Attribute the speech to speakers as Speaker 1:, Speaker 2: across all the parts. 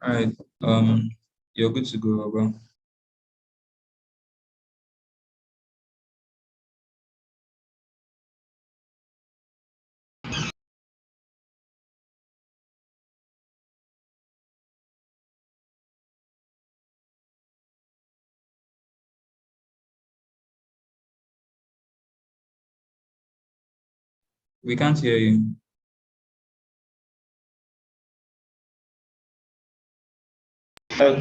Speaker 1: All right. You're good to go, bro. We can't hear you.
Speaker 2: Uh,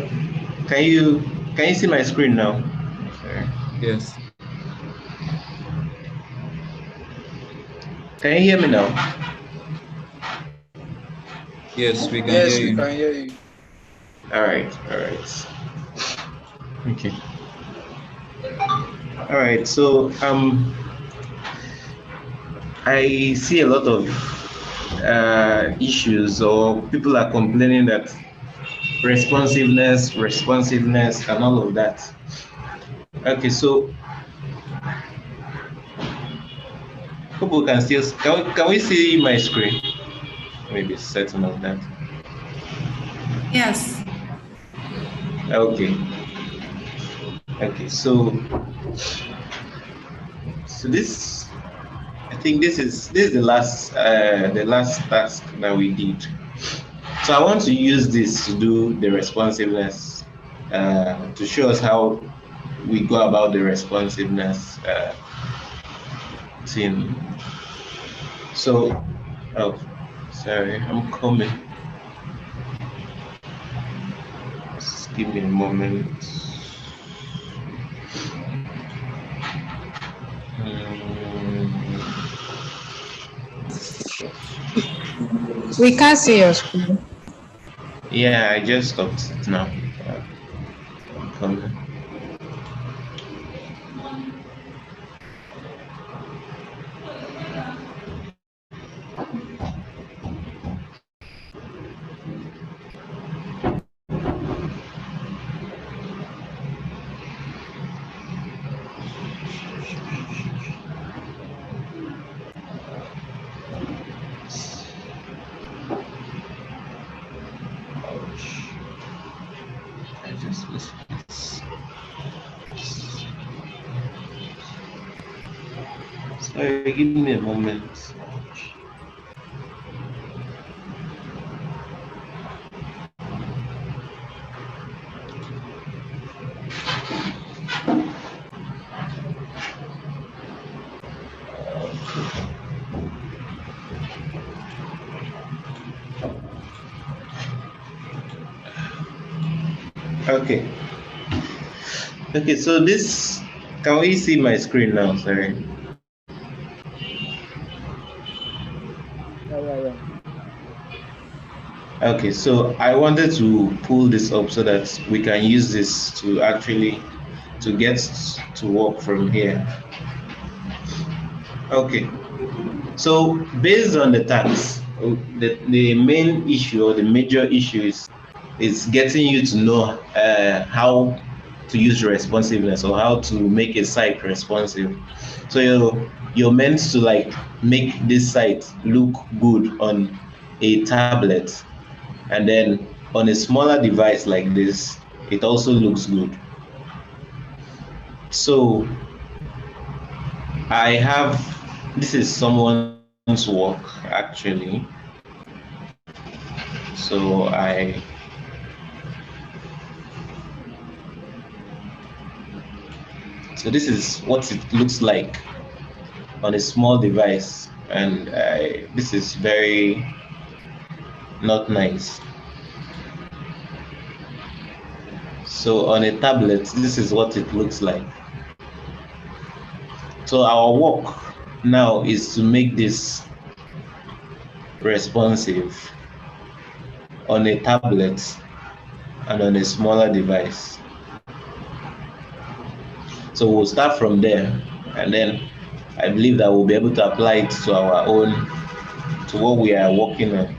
Speaker 2: can you see my screen now? Sorry.
Speaker 1: Yes.
Speaker 2: Can you hear me now?
Speaker 1: Yes, we can hear
Speaker 3: Yes, we
Speaker 1: you.
Speaker 3: can hear you.
Speaker 2: All right, all right. Okay. All right. So I see a lot of issues, or people are complaining that responsiveness, and all of that. Okay, so people can still can we see my screen? Maybe certain of that.
Speaker 4: Yes.
Speaker 2: Okay. Okay. So this, I think this is the last task that we did. So I want to use this to do the responsiveness, to show us how we go about the responsiveness thing. So, oh, sorry, I'm coming. Just give me a moment.
Speaker 4: We can't see your screen.
Speaker 2: Yeah, I just stopped it now. I'm coming. Ouch. I just missed this. Sorry, give me a moment. Okay. Okay, so this, can we see my screen now? Sorry.
Speaker 3: Yeah.
Speaker 2: Okay, so I wanted to pull this up so that we can use this to actually to get to work from here. Okay, so based on the tax, the main issue or the major issue is getting you to know how to use responsiveness, or how to make a site responsive. So you're meant to like make this site look good on a tablet, and then on a smaller device like this, it also looks good. So I have, this is someone's work actually. So so this is what it looks like on a small device, and this is very not nice. So on a tablet, this is what it looks like. So our work now is to make this responsive on a tablet and on a smaller device. So we'll start from there, and then I believe that we'll be able to apply it to our own, to what we are working on.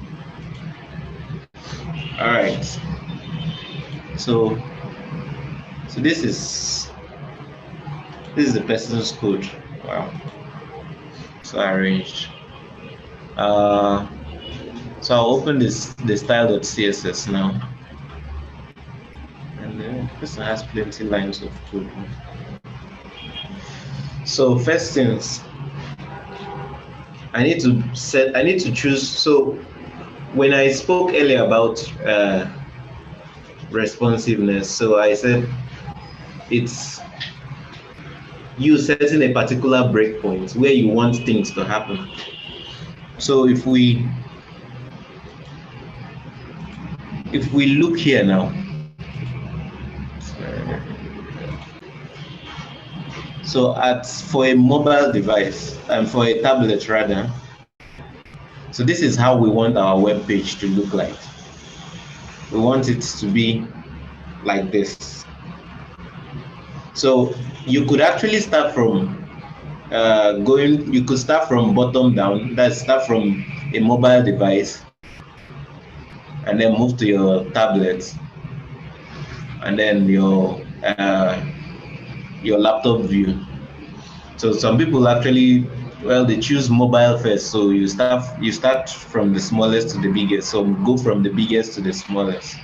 Speaker 2: All right. So this is the person's code. Wow. So arranged. So I'll open this the style.css now. This one has plenty lines of code. So first things, I need to choose. So when I spoke earlier about responsiveness, so I said it's you setting a particular breakpoint where you want things to happen. So if we look here now, so for a mobile device and for a tablet rather, so this is how we want our web page to look like. We want it to be like this. So you could actually start from you could start from bottom down, that's start from a mobile device and then move to your tablet and then your laptop view. So some people actually, well, they choose mobile first, so you start from the smallest to the biggest, so go from the biggest to the smallest.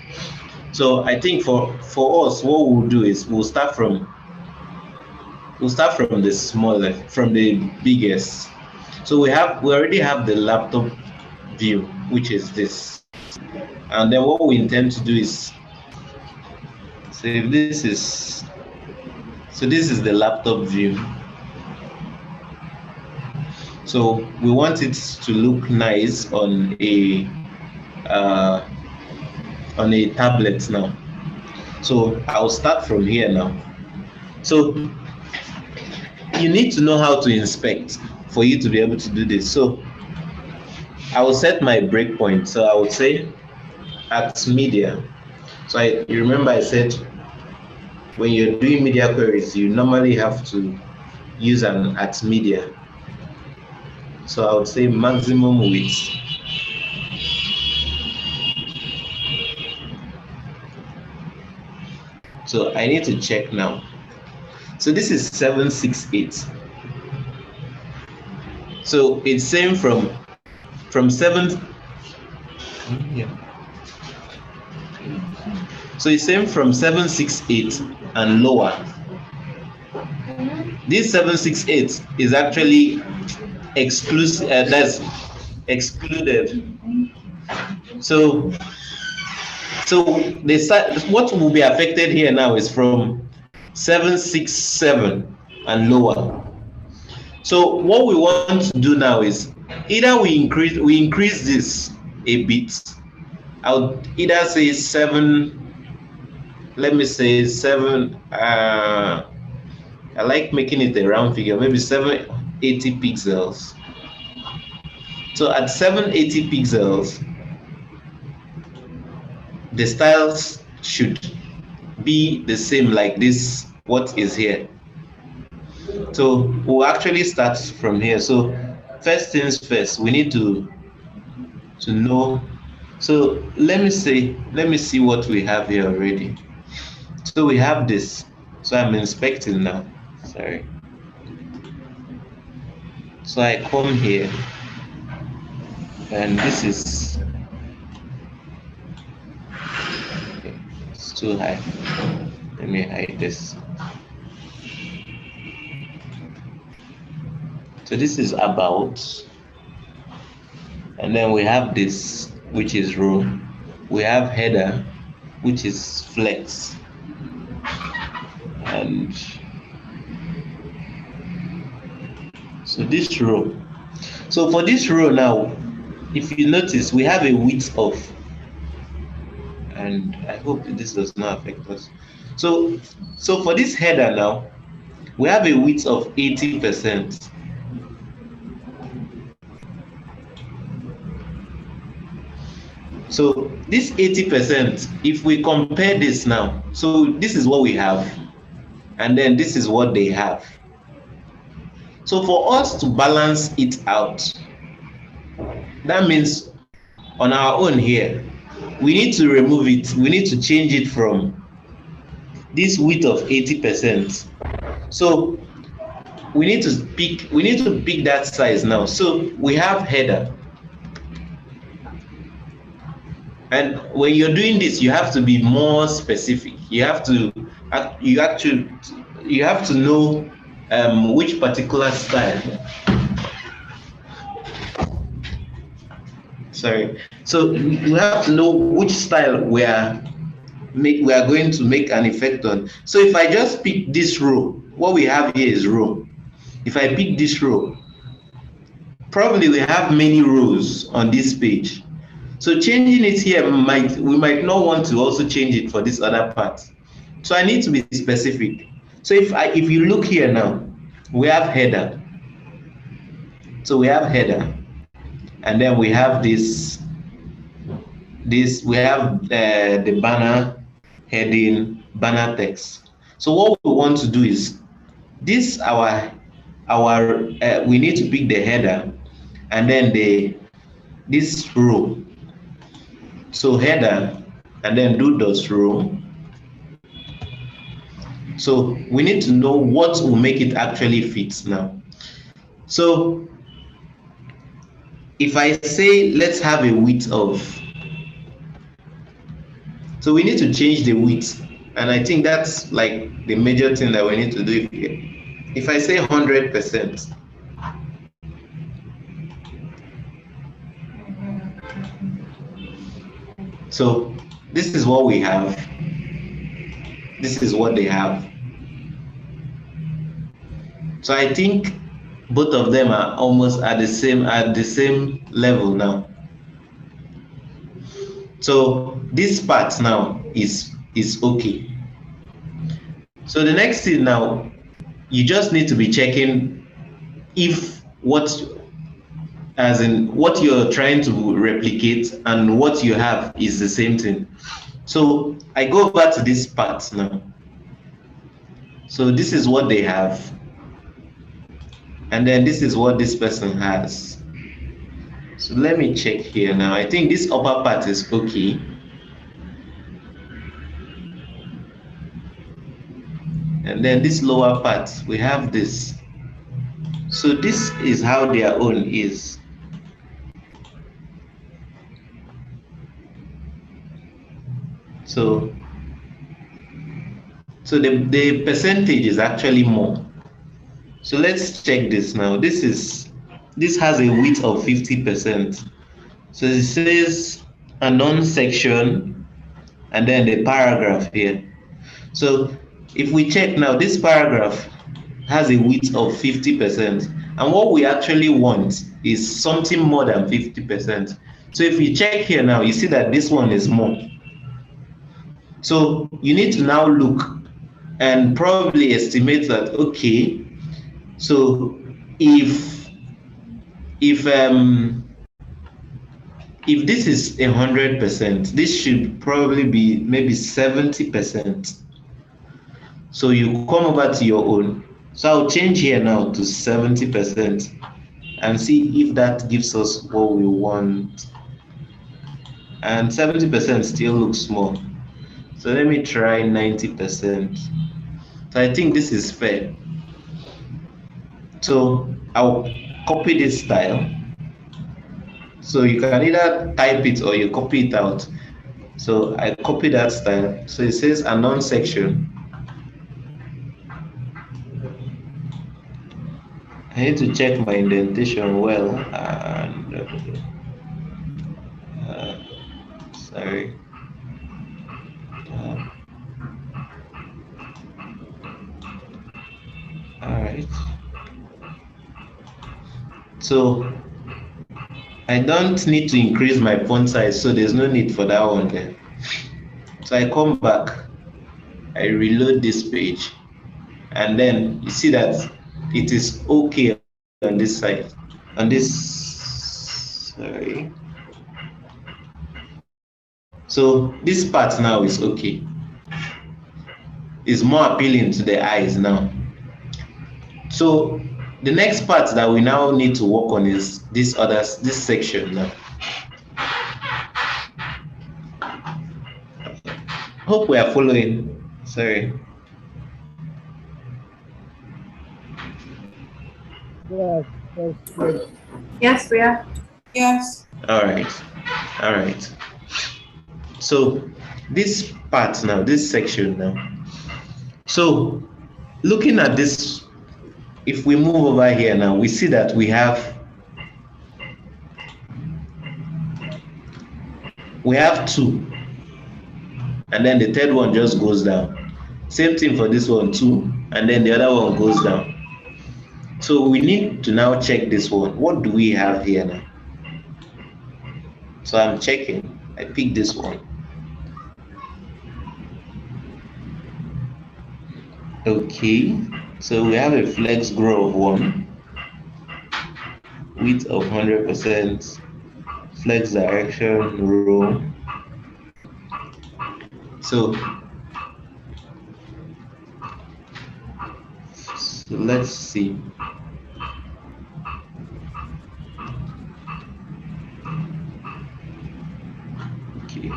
Speaker 2: So I think for us, what we'll do is we'll start from the smallest, from the biggest. So we already have the laptop view, which is this, and then what we intend to do is, so if this is the laptop view. So we want it to look nice on a tablet now. So I'll start from here now. So you need to know how to inspect for you to be able to do this. So I will set my breakpoint. So I would say at media. So you remember I said when you're doing media queries, you normally have to use an at media. So I would say maximum width. So I need to check now. So this is 768. So it's same from 7. Yeah. So it's same from 768 and lower. This 768 is actually exclusive. That's excluded. So what will be affected here now is from 767 and lower. So what we want to do now is either we increase this a bit. I'll either say 7. Let me say 7. I like making it a round figure. Maybe 780 pixels. So at 780 pixels, the styles should be the same like this, what is here. So we'll actually start from here. So first things first, we need to know. So let me see what we have here already. So we have this. So I'm inspecting now. Sorry. So I come here, and this is okay, it's too high. Let me hide this. So this is about, and then we have this, which is row. We have header, which is flex, and so this row. So for this row now, if you notice, we have a width of, and I hope this does not affect us. So for this header now, we have a width of 80%. So this 80%, if we compare this now, so this is what we have, and then this is what they have. So for us to balance it out, that means on our own here, we need to remove it. We need to change it from this width of 80%. So we need to pick that size now. So we have header, And when you're doing this, you have to be more specific. You have to know which particular style. Sorry. So you have to know which style we are going to make an effect on. So if I just pick this row, what we have here is row. If I pick this row, probably we have many rows on this page. So changing it here we might not want to also change it for this other part. So I need to be specific. So if you look here now, we have header. So we have header, and then we have this we have the banner heading, banner text. So what we want to do is this we need to pick the header and then this row. So header and then do those row. So we need to know what will make it actually fit now. So if I say let's have a width of, so we need to change the width, and I think that's like the major thing that we need to do here. If I say 100%, so this is what we have. This is what they have. So I think both of them are almost at the same level now. So this part now is okay. So the next thing now, you just need to be checking if what you're trying to replicate and what you have is the same thing. So I go back to this part now. So this is what they have, and then this is what this person has. So let me check here now. I think this upper part is okay. And then this lower part, we have this. So this is how their own is. So the percentage is actually more. So let's check this now. This has a width of 50%. So it says a non-section and then the paragraph here. So if we check now, this paragraph has a width of 50%, and what we actually want is something more than 50%. So if you check here now, you see that this one is more. So you need to now look and probably estimate that, okay, so if this is 100%, this should probably be maybe 70%. So you come over to your own. So I'll change here now to 70% and see if that gives us what we want. And 70% still looks small. So let me try 90%. So I think this is fair. So I'll copy this style. So you can either type it or you copy it out. So I copy that style. So it says a non-section. I need to check my indentation well, and sorry. All right. So I don't need to increase my font size, so there's no need for that one there. So I come back, I reload this page, and then you see that it is okay on this side. On this, sorry. So this part now is okay. It's more appealing to the eyes now. So the next part that we now need to work on is this section now. Hope we are following. Sorry.
Speaker 3: Yes, we are.
Speaker 4: Yes.
Speaker 2: All right. So this part now, this section now. So looking at this, if we move over here now, we see that we have two, and then the third one just goes down. Same thing for this one too, and then the other one goes down. So we need to now check this one. What do we have here now? So I'm checking. I pick this one. Okay, so we have a flex grow of 1, width of 100%, flex direction row. So let's see. Okay.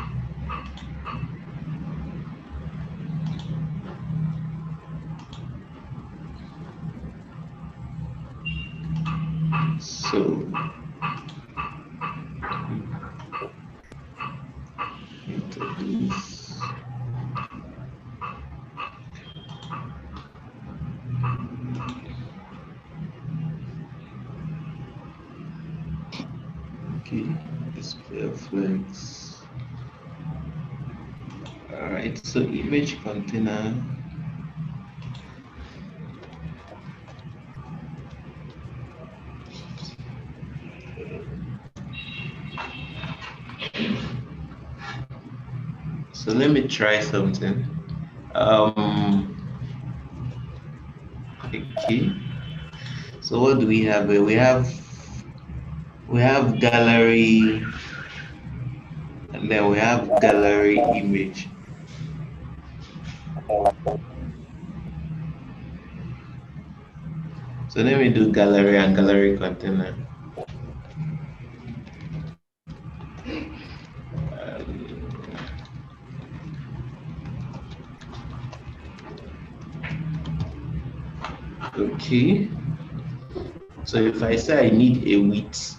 Speaker 2: So okay, display flex. All right, so image container. So let me try something. Okay. So what do we have here? We have gallery, and then we have gallery image. So let me do gallery and gallery container. Okay. So if I say I need a width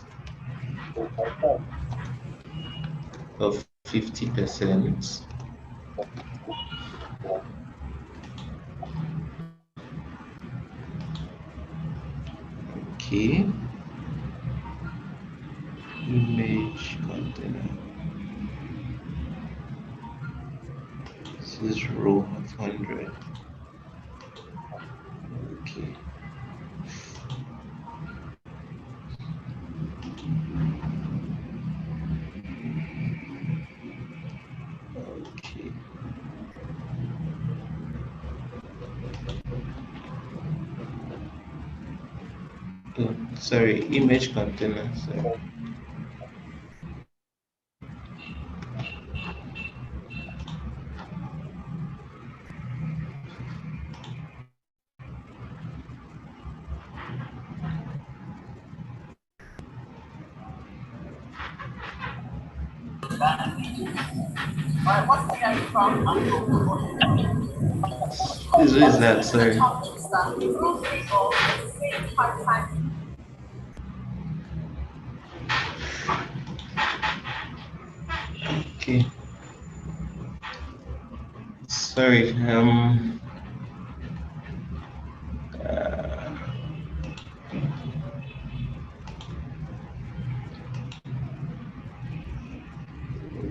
Speaker 2: of 50%, okay, image container, this is row of 100. Okay. Okay. Oh, sorry, image container. Sorry. This is that, sorry. Okay. Sorry.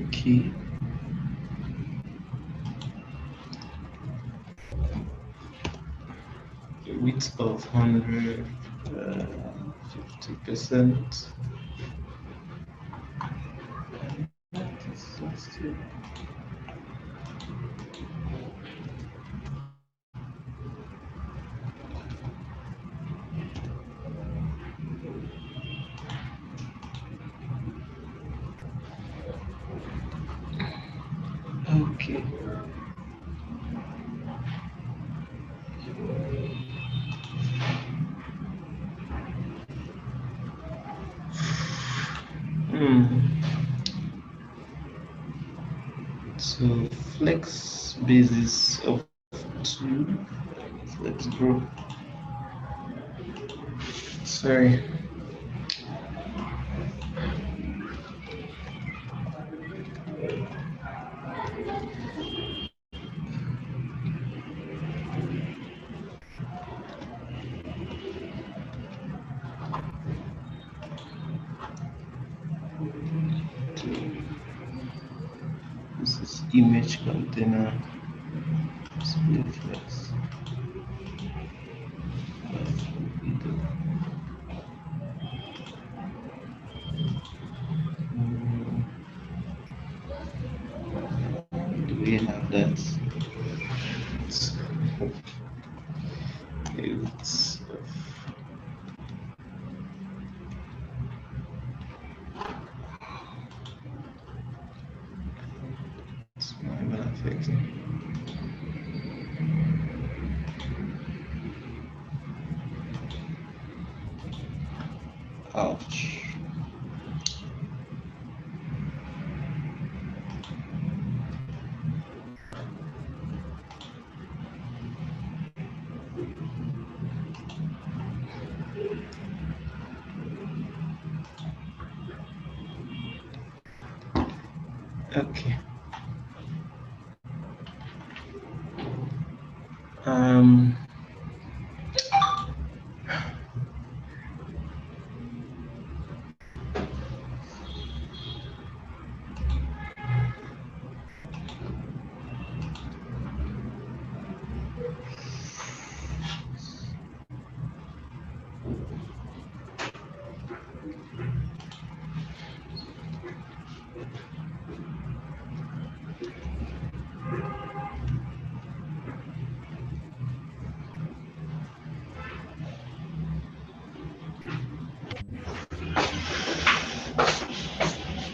Speaker 2: Okay. Width of 100, 50%. Okay. So flex basis of 2. Flex group. Sorry. image container display flex. Do we have that? It's not even affecting. Ouch. Okay. Um.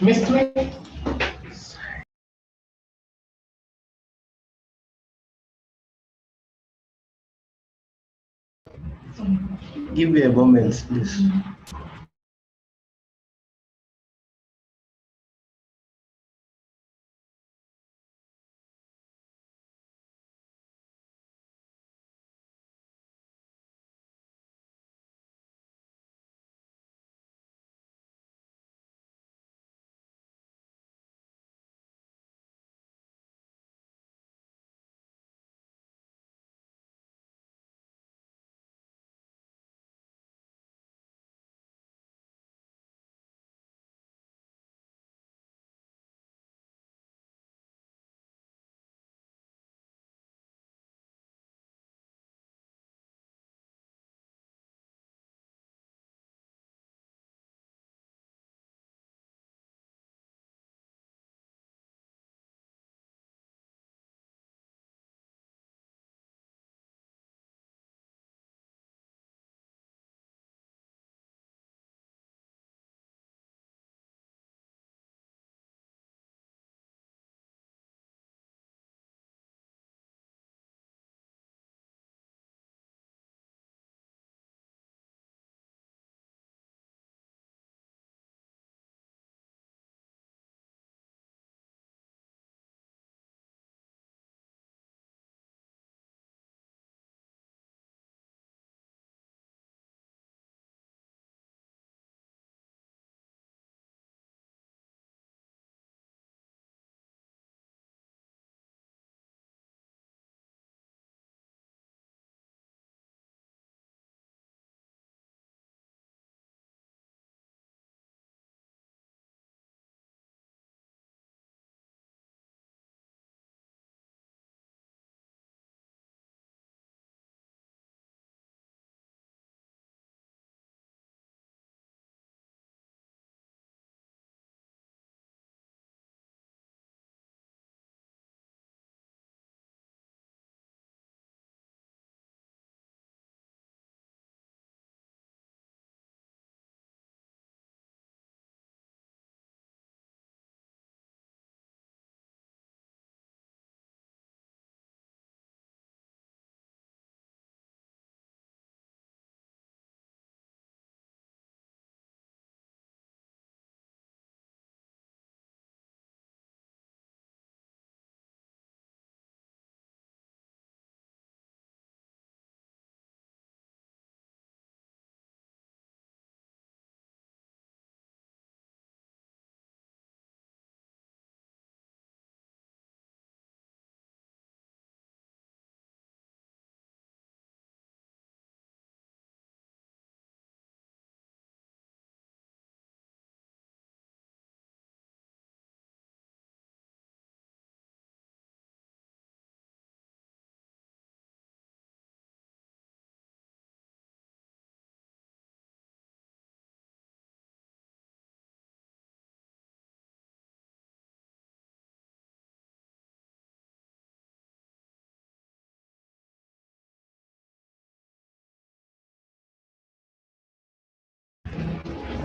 Speaker 2: Mystery. Give me a moment, please.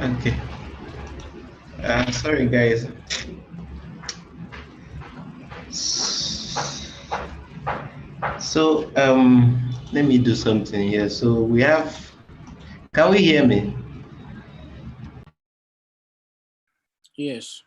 Speaker 2: Okay. Sorry, guys. So let me do something here. So we have. Can we hear me?
Speaker 3: Yes.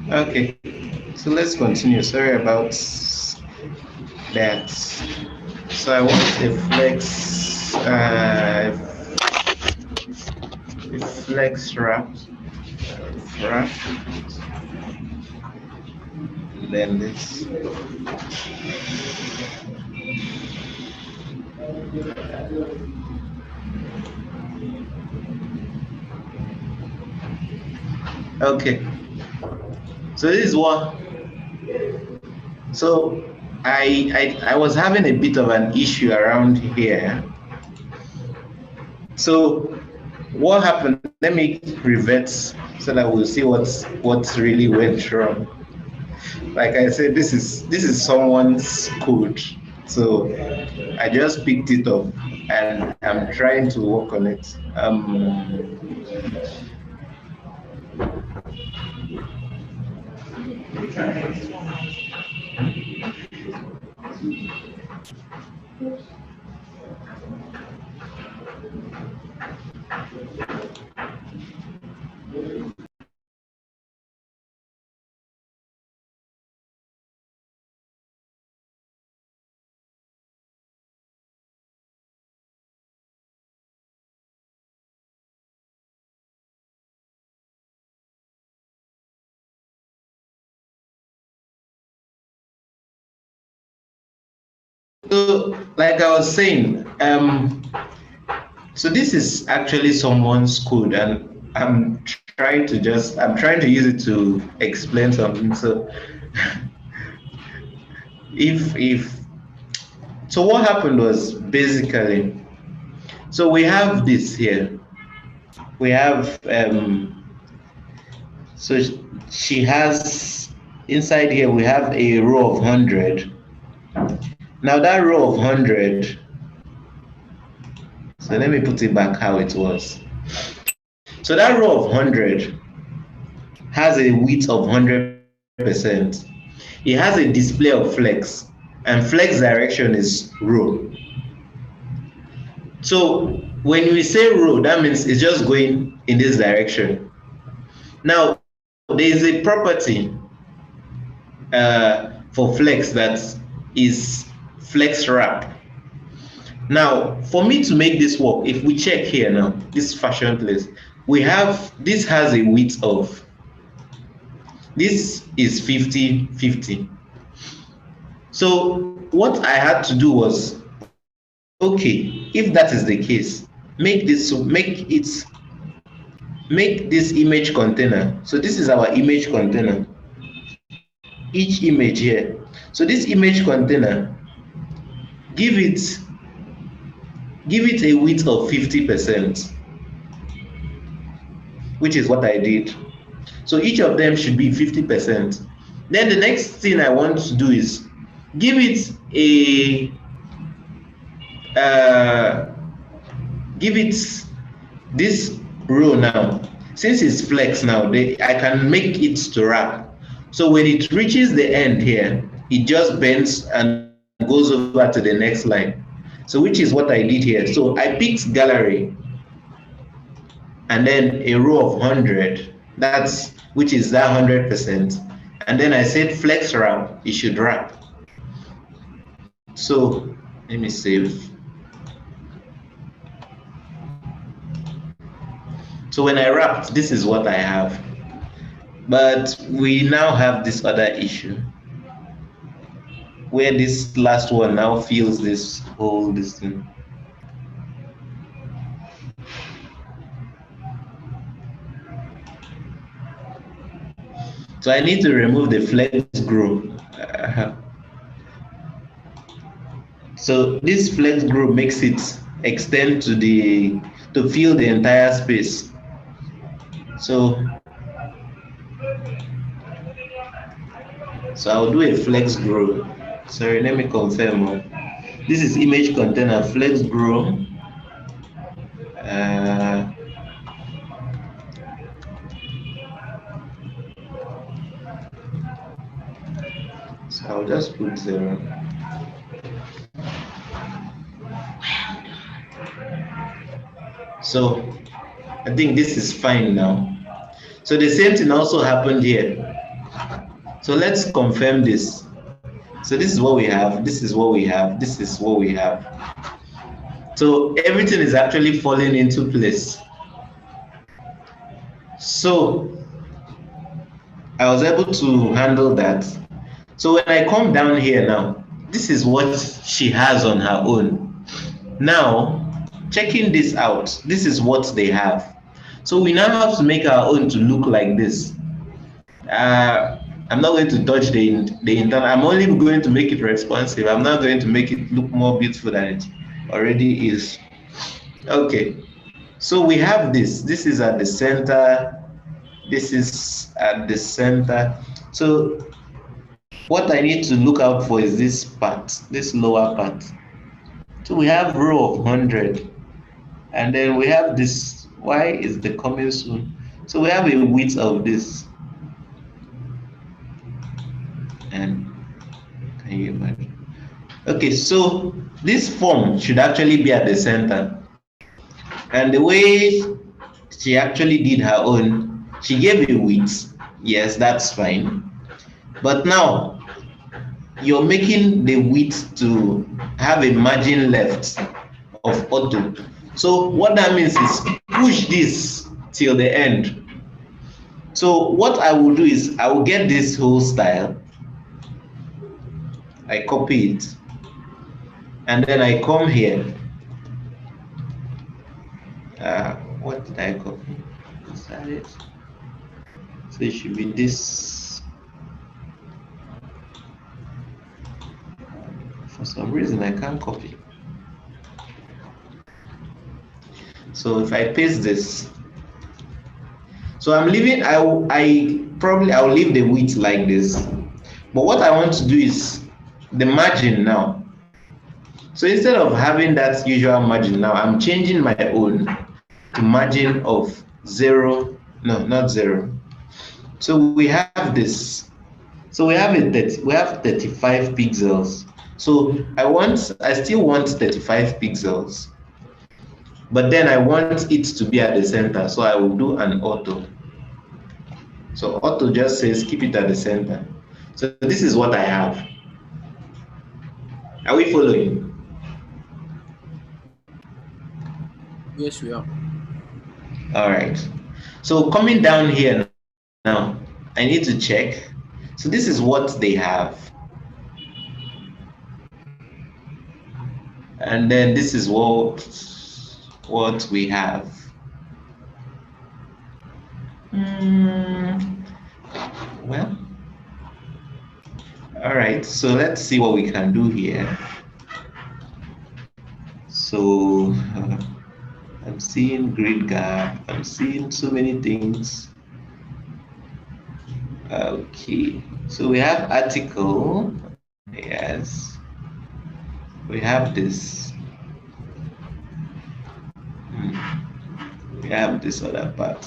Speaker 2: Okay. So let's continue. Sorry about that. So I want a flex wrap, wrap, then this. Okay. So this is what. So I was having a bit of an issue around here. So what happened? Let me revert so that we'll see what's really went wrong. Like I said, this is someone's code. So I just picked it up and I'm trying to work on it. So like I was saying, so this is actually someone's code, and I'm trying to use it to explain something. So if so what happened was basically, so we have this here. We have so she has inside here we have a row of 100. Now that row of 100, so let me put it back how it was. So that row of 100 has a width of 100%. It has a display of flex, and flex direction is row. So when we say row, that means it's just going in this direction. Now there is a property for flex that is flex wrap. Now for me to make this work, if we check here now, this fashion place, we have, this has a width of, this is 50-50. So what I had to do was, okay, if that is the case, make this image container. So this is our image container, each image here. So this image container, give it a width of 50%, which is what I did. So each of them should be 50%. Then the next thing I want to do is give it this row now. Since it's flex now, I can make it to wrap. So when it reaches the end here, it just bends and goes over to the next line. So which is what I did here. So I picked gallery and then a row of 100. That's which is that 100%. And then I said flex wrap, it should wrap. So let me save. So when I wrapped, this is what I have. But we now have this other issue where this last one now feels this whole this thing. So I need to remove the flex group. So this flex group makes it extend to fill the entire space. So I'll do a flex group. Sorry, let me confirm. This is image container flex group. So I'll just put 0. So I think this is fine now. So the same thing also happened here. So let's confirm this. So this is what we have, this is what we have, this is what we have. So everything is actually falling into place. So I was able to handle that. So when I come down here now, this is what she has on her own. Now, checking this out, this is what they have. So we now have to make our own to look like this. I'm not going to touch the internal. I'm only going to make it responsive. I'm not going to make it look more beautiful than it already is. Okay, so we have this. This is at the center. This is at the center. So what I need to look out for is this part, this lower part. So we have row of 100. And then we have this. Why is the coming soon? So we have a width of this. And can you imagine? Okay, so this form should actually be at the center. And the way she actually did her own, she gave a width. Yes, that's fine. But now you're making the width to have a margin left of auto. So what that means is push this till the end. So what I will do is I will get this whole style. I copy it. And then I come here. What did I copy? Is that it? So it should be this. For some reason I can't copy. So if I paste this, so I'm leaving. I'll leave the width like this. But what I want to do is the margin now. So instead of having that usual margin now, I'm changing my own to margin of 0. No, not 0. So we have this. So we have 35 pixels. So I still want 35 pixels. But then I want it to be at the center. So I will do an auto. So auto just says keep it at the center. So this is what I have. Are we following?
Speaker 3: Yes, we are.
Speaker 2: All right. So coming down here now, I need to check. So this is what they have. And then this is what we have. Well, all right. So let's see what we can do here. So I'm seeing grid gap. I'm seeing so many things. Okay. So we have article. Yes. We have this. We have this other part.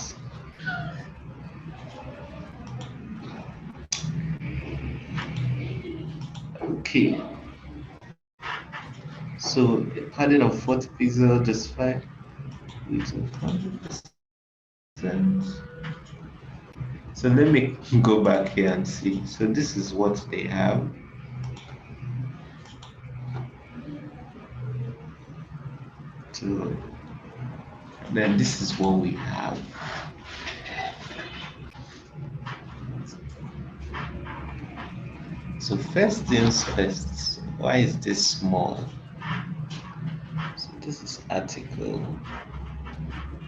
Speaker 2: Okay. So padding of 40 pixels just fine. Width of 100%. So let me go back here and see. So this is what they have. So then this is what we have. So first things first, why is this small? So this is article.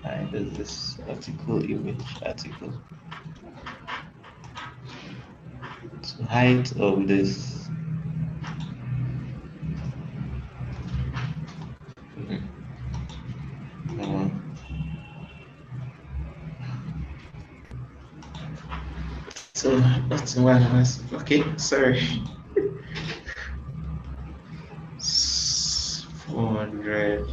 Speaker 2: Why does this article image article? So height of this. So that's one was okay, sorry. 400.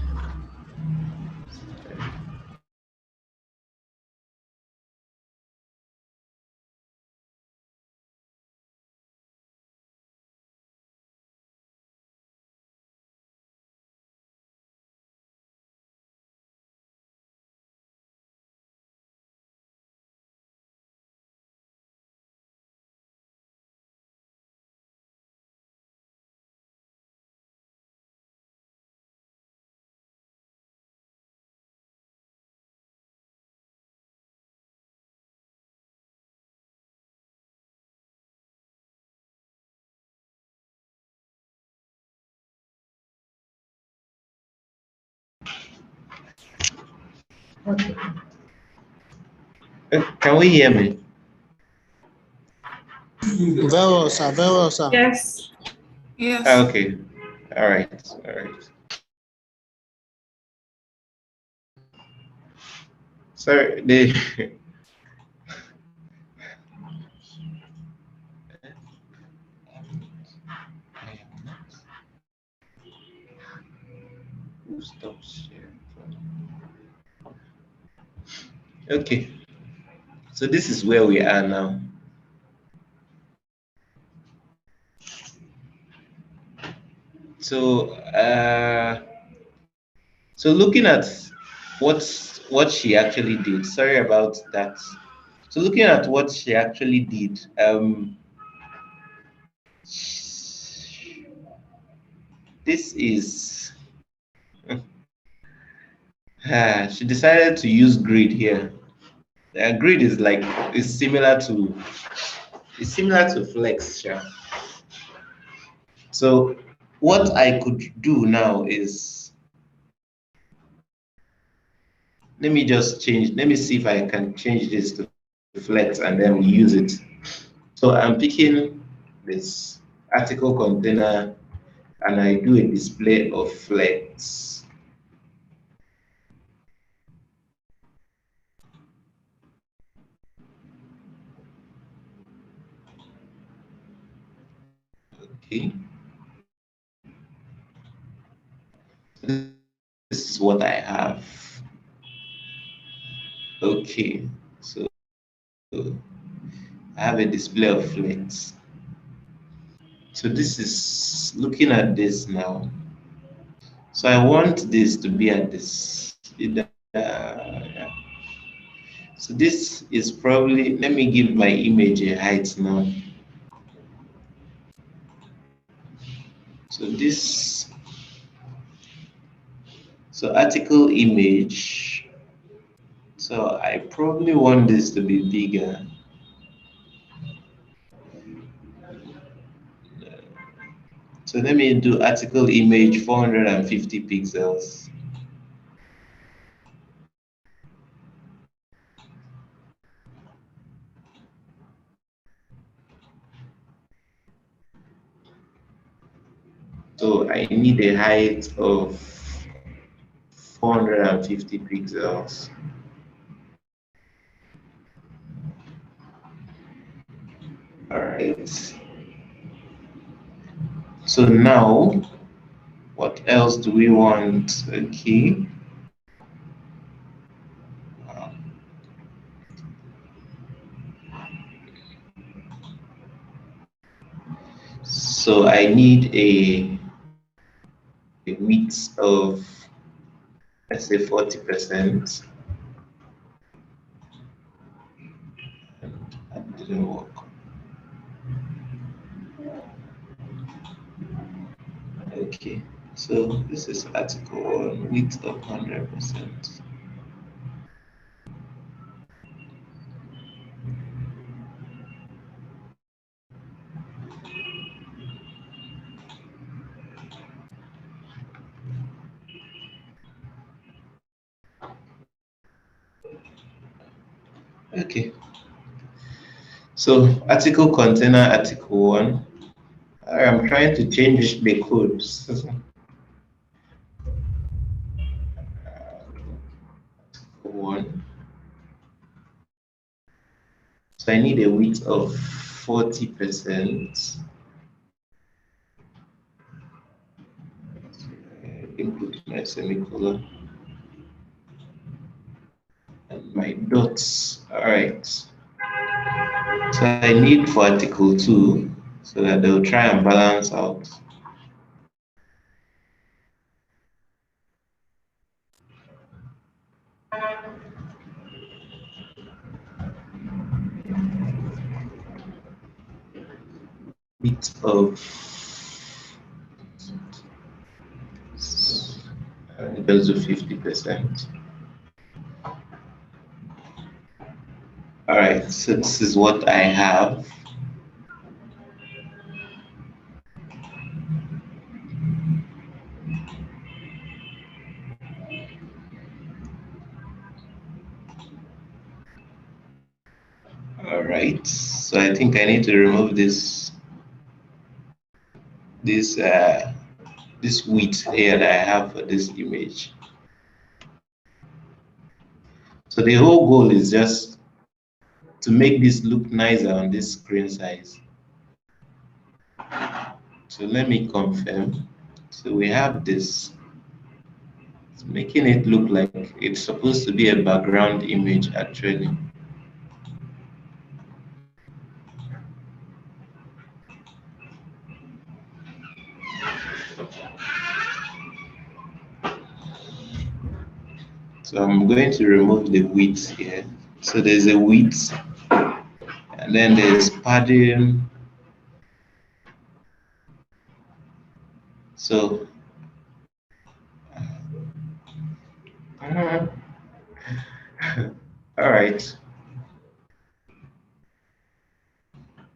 Speaker 2: Can we hear me?
Speaker 3: Very well, sir. Very well, sir.
Speaker 4: Yes.
Speaker 5: Yes.
Speaker 2: Okay. All right. All right. Sorry, the who stops here? Okay. So this is where we are now. So so looking at what she actually did. Sorry about that. So looking at what she actually did, this is she decided to use grid here. Grid is like it's similar to flex. Yeah. So what I could do now is let me just change. Let me see if I can change this to flex and then we use it. So I'm picking this article container and I do a display of flex. Okay. This is what I have. Okay. So I have a display of flex. So this is looking at this now. So I want this to be at this. Yeah. So this is probably, let me give my image a height now. So this, so article image. So I probably want this to be bigger. So let me do article image 450 pixels. So I need a height of 450 pixels. All right. So now, what else do we want? Okay. So I need a width of, let's say 40%. didn't work. Okay, so this is article 1, width of 100%. Okay, so article container, article 1. I'm trying to change the codes. One. So I need a width of 40%. Input my semicolon and my dots. All right. So I need for article 2 so that they'll try and balance out. Width of equals to 50%. All right, so this is what I have. All right, so I think I need to remove this width here that I have for this image. So the whole goal is just to make this look nicer on this screen size. So let me confirm. So we have this. It's making it look like it's supposed to be a background image actually. So I'm going to remove the width here. So there's a width, and then there's padding. So all right.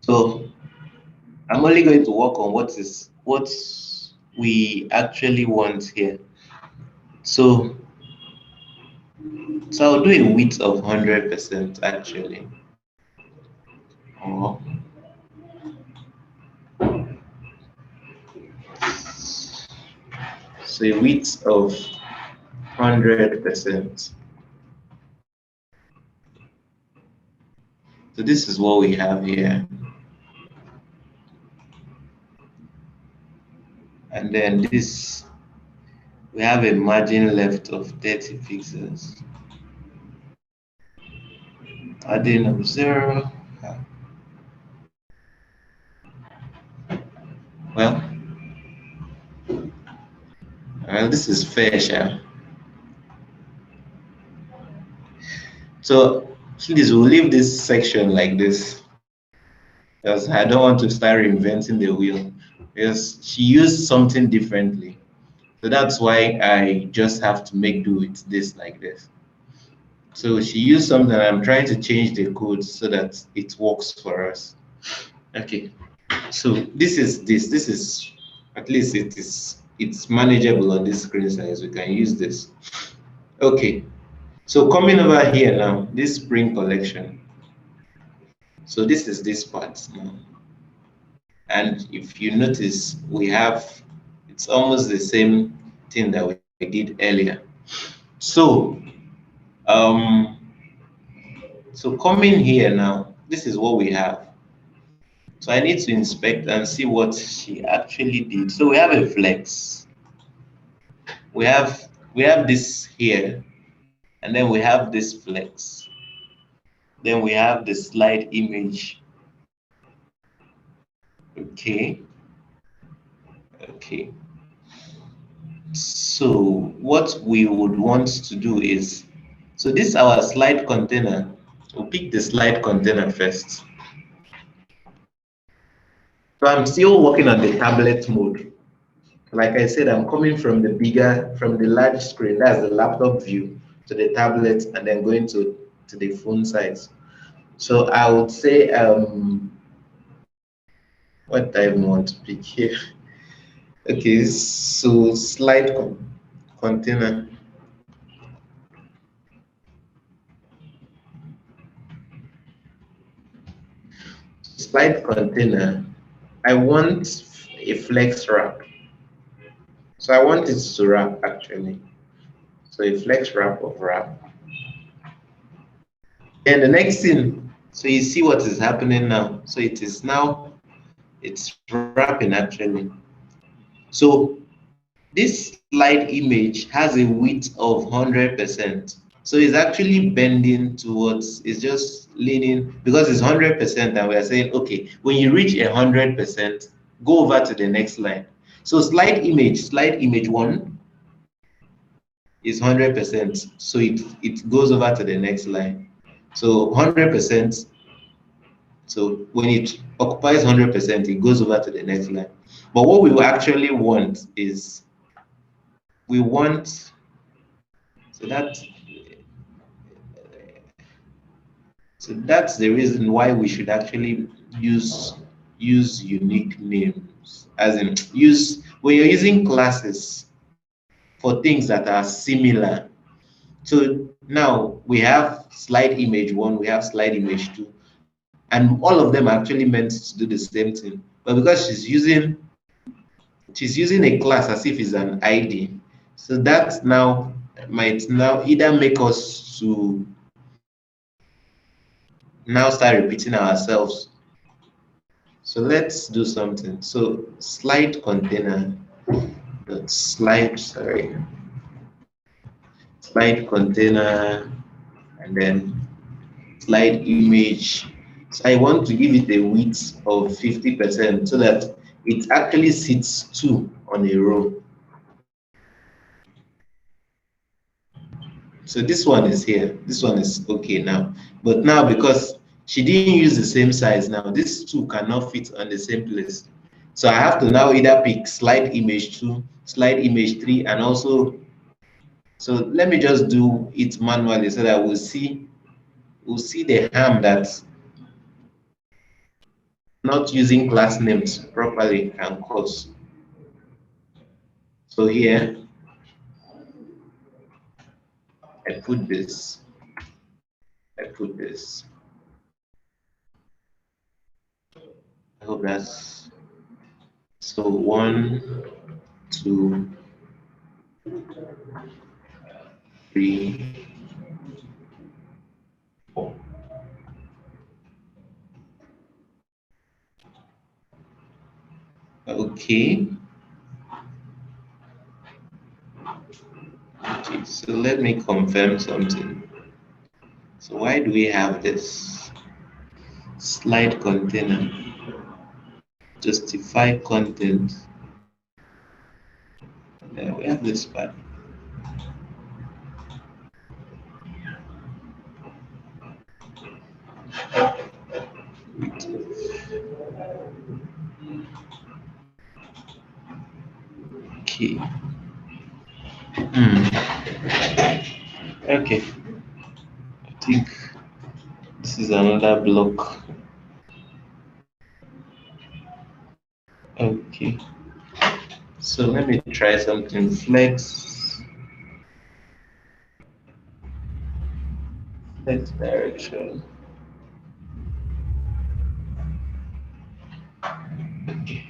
Speaker 2: So I'm only going to work on what we actually want here. So I'll do a width of 100% actually. Oh. So a width of 100%. So this is what we have here. And then this, we have a margin left of 30 pixels. Adding of 0. Well, this is fair, Sha. So please, we'll leave this section like this, because I don't want to start reinventing the wheel, because she used something differently. So that's why I just have to make do with this like this. So she used something, I'm trying to change the code so that it works for us. Okay, so this is at least it's manageable on this screen size. We can use this. Okay, so coming over here now, this spring collection. So this is this part now. And if you notice, we have, it's almost the same thing that we did earlier. So so coming here now, this is what we have. So I need to inspect and see what she actually did. So we have a flex. We have this here, and then we have this flex. Then we have the slide image. Okay. Okay. So what we would want to do is, so this is our slide container. We'll pick the slide container first. So I'm still working on the tablet mode. Like I said, I'm coming from the large screen, that's the laptop view, to the tablet, and then going to the phone size. So I would say, what I want to pick here. Okay, so slide container. Slide container. I want a flex wrap. So I want it to wrap actually. So a flex wrap of wrap. And the next thing, so you see what is happening now. So it's wrapping actually. So this slide image has a width of 100%. So it's actually bending towards, it's just leaning because it's 100%, and we are saying, okay, when you reach 100%, go over to the next line. So slide image one is 100%. So it goes over to the next line. So 100%. So when it occupies 100%, it goes over to the next line. But what we actually want is we want so that so that's the reason why we should actually use unique names, as in use when you're using classes for things that are similar. So now we have slide image one, we have slide image two, and all of them are actually meant to do the same thing. But because she's using a class as if it's an ID, so that now might now either make us to now start repeating ourselves. So let's do something. So slide container slide container, and then slide image. So I want to give it a width of 50% so that it actually sits two on a row. So this one is here. This one is okay now. But now because she didn't use the same size now, these two cannot fit on the same place. So I have to now either pick slide image 2, slide image 3, and also, so let me just do it manually so that we'll see the harm that not using class names properly can cause. So here, I put this. I hope that's, so 1, 2, 3, 4. Okay. Okay, so let me confirm something. So why do we have this slide container? Justify content. Then we have this part. Okay. Okay. I think this is another block. Okay. So let me try something. Flex direction. Okay.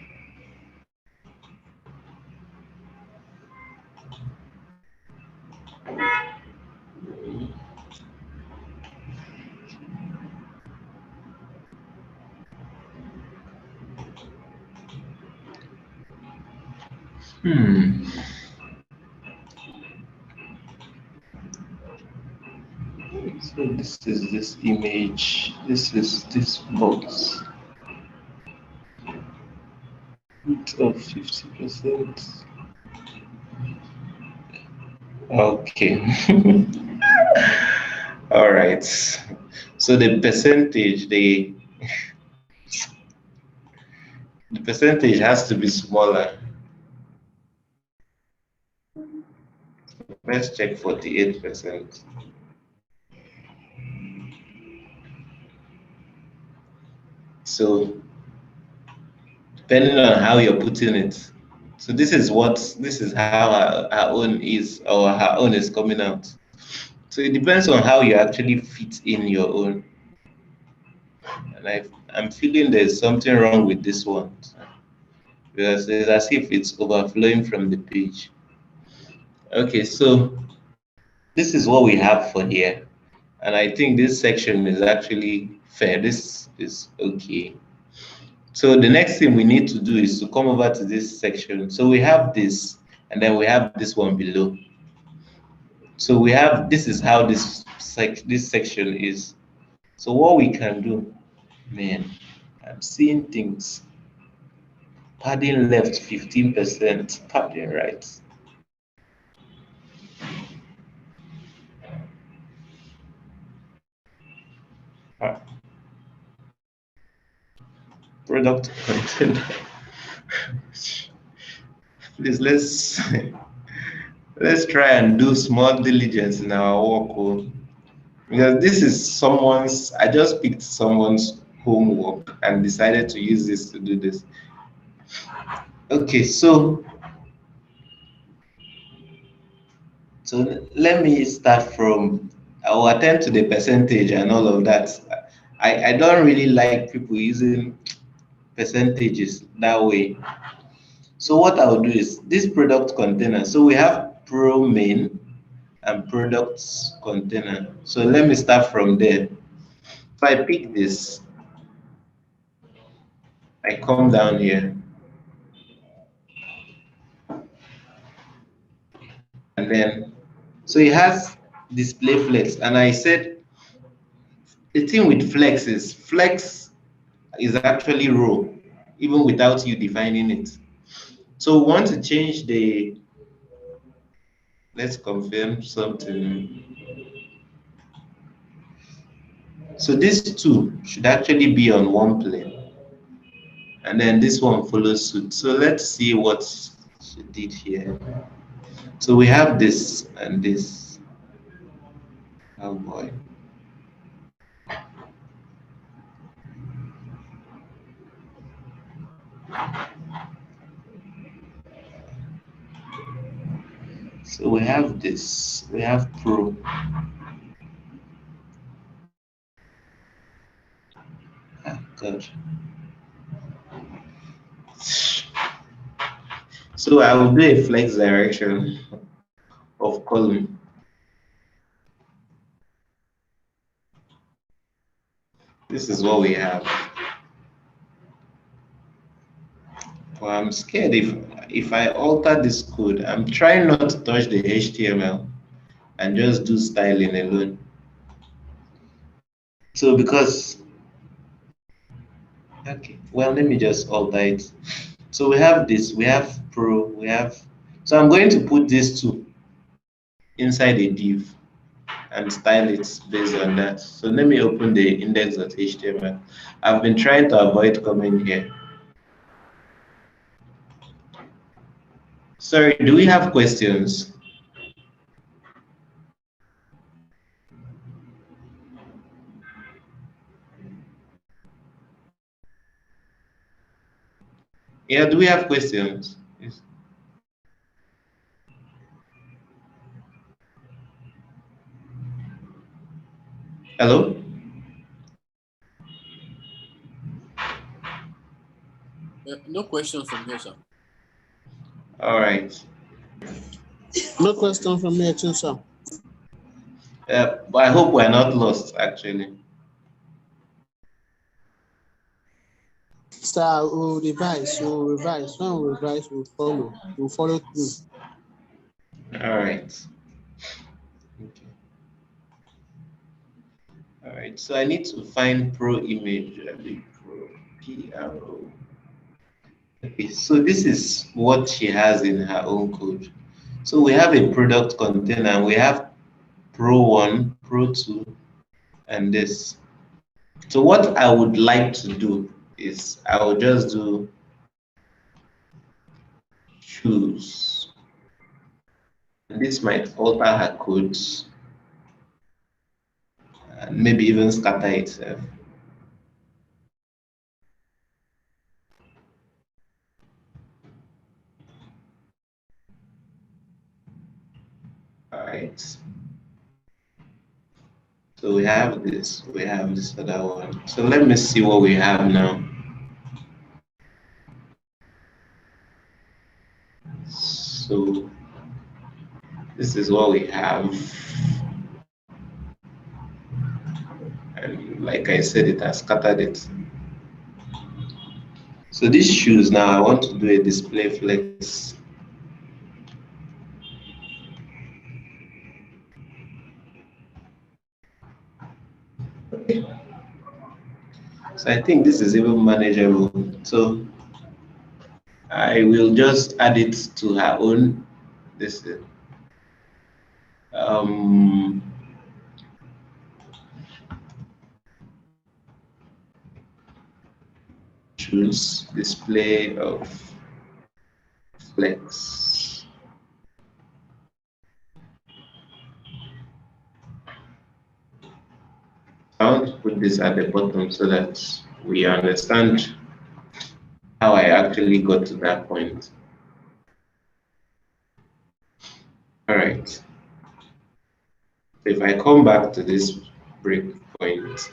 Speaker 2: So this is this image. This is this box. Width of 50%. Okay. All right. So the percentage, The percentage has to be smaller. Let's check 48%. So depending on how you're putting it. So this is how our own is, or her own is coming out. So it depends on how you actually fit in your own. And I'm feeling there's something wrong with this one, because it's as if it's overflowing from the page. Okay, so this is what we have for here. And I think this section is actually fair. This is okay. So the next thing we need to do is to come over to this section. So we have this, and then we have this one below. So we have, this is how this section is. So what we can do, man, I'm seeing things. Padding left 15%, padding right. Product content. Please, let's try and do small diligence in our work. Because this is I just picked someone's homework and decided to use this to do this. Okay, so let me start from, I will attend to the percentage and all of that. I don't really like people using percentages that way. So what I'll do is this product container. So we have pro main and products container. So let me start from there. If I pick this, I come down here, and then, so it has display flex. And I said, the thing with flex is actually raw, even without you defining it. So we want to change let's confirm something. So these two should actually be on one plane, and then this one follows suit. So let's see what she did here. So we have this and this. Oh boy. So we have this, we have pro. Ah, God. So I will do a flex direction of column. This is what we have. Well, I'm scared if I alter this code, I'm trying not to touch the HTML and just do styling alone. So because, okay, well, let me just alter it. So we have this, we have pro, we have, so I'm going to put these two inside a div and style it based on that. So let me open the index.html. I've been trying to avoid coming here. Sorry, do we have questions? Yeah, do we have questions? Yes. Hello?
Speaker 5: No questions from here, sir.
Speaker 2: All right.
Speaker 3: No question from me too, sir.
Speaker 2: But I hope we're not lost, actually.
Speaker 3: Sir, we'll revise. When we revise, we'll follow through.
Speaker 2: All right. Okay. All right. So I need to find pro image. PRO. Okay. So this is what she has in her own code. So we have a product container, and we have pro 1, pro 2, and this. So what I would like to do is I will just do choose. And this might alter her codes and maybe even scatter itself. All right. So we have this other one. So let me see what we have now. So this is what we have. And like I said, it has scattered it. So these shoes now, I want to do a display flex. Okay. So I think this is even manageable. So I will just add it to her own. This is choose display of flex. I want to put this at the bottom so that we understand how I actually got to that point. All right. So if I come back to this breakpoint,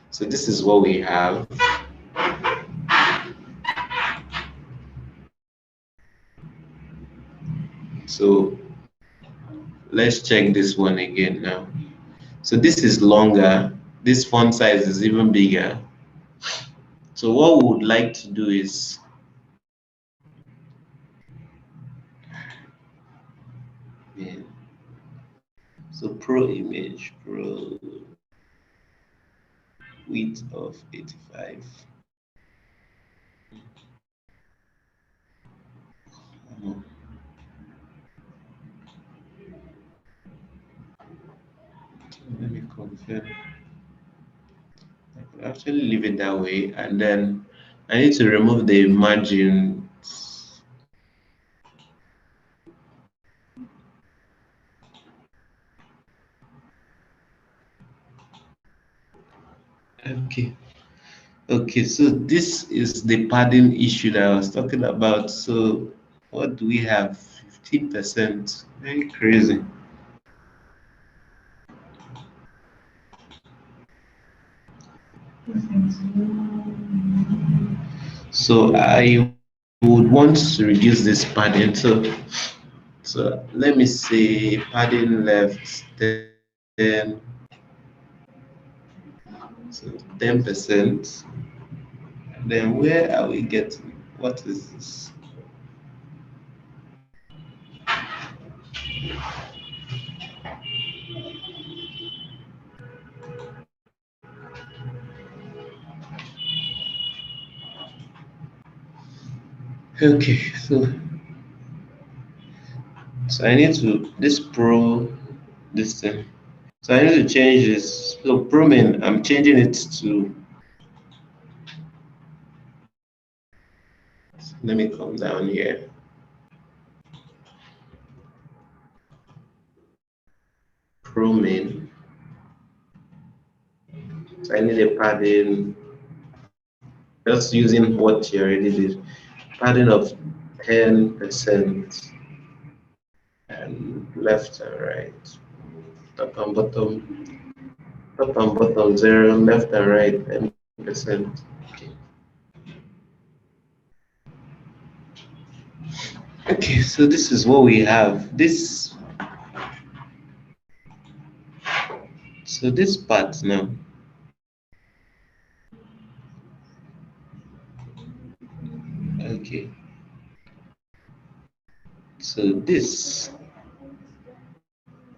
Speaker 2: so this is what we have. So let's check this one again now. So this is longer. This font size is even bigger. So what we would like to do is so pro image, pro width of 85. Let me confirm. I could actually leave it that way, and then I need to remove the margin. Okay, so this is the padding issue that I was talking about. So what do we have? 15%. Very crazy. So I would want to reduce this padding. So let me say padding left 10. So 10%. Then where are we getting? What is this? Okay, so I need to this thing. So I need to change this. So promin, I'm changing it to. Let me come down here. Promin. So I need a padding. Just using what you already did. Padding of 10%. And left and right. Top and bottom. Top and bottom 0. Left and right 10%. Okay, so this is what we have. So this part now. Okay. So this,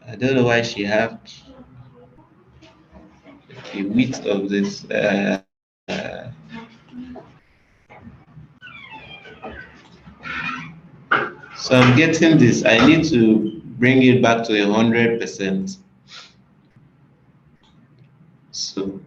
Speaker 2: I don't know why she have the width of this. So I'm getting this. I need to bring it back to 100%. So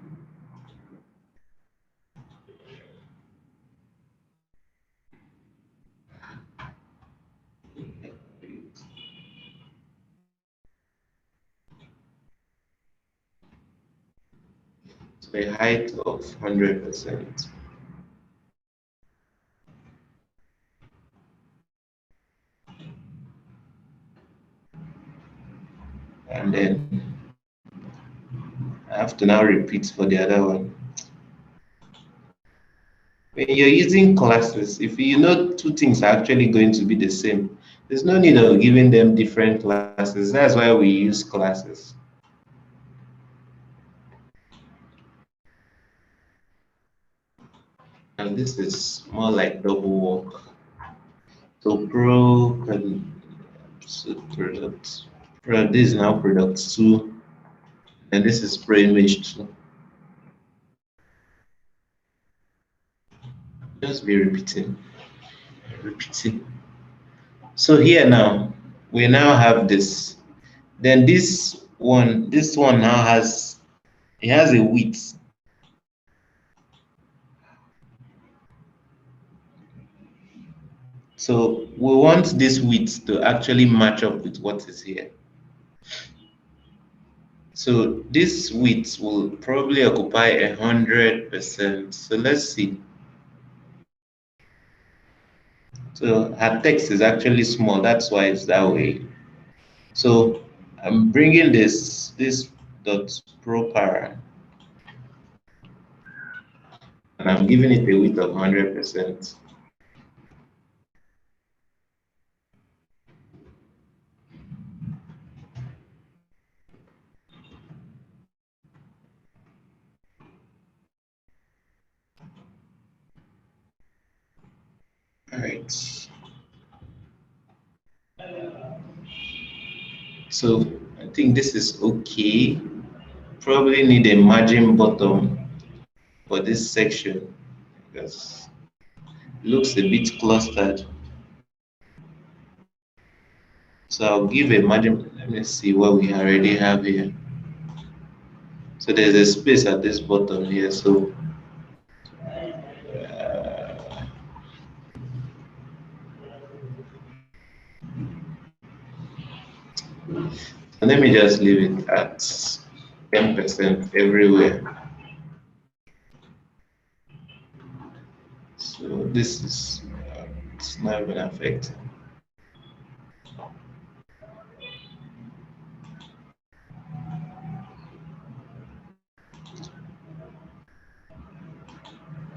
Speaker 2: So a height of 100%. And then I have to now repeat for the other one. When you're using classes, if you know two things are actually going to be the same, there's no need of giving them different classes. That's why we use classes. And this is more like double work. So product. This is now product 2, and this is pro image 2. Just be repeating. So here now, we now have this. Then this one now has, it has a width. So we want this width to actually match up with what is here. So this width will probably occupy 100%. So let's see. So her text is actually small. That's why it's that way. So I'm bringing this dot pro para, and I'm giving it a width of 100%. All right. So I think this is okay. Probably need a margin bottom for this section because it looks a bit clustered. So I'll give a margin. Let me see what we already have here. So there's a space at this bottom here. So let me just leave it at 10% everywhere. So this is it's not even affecting.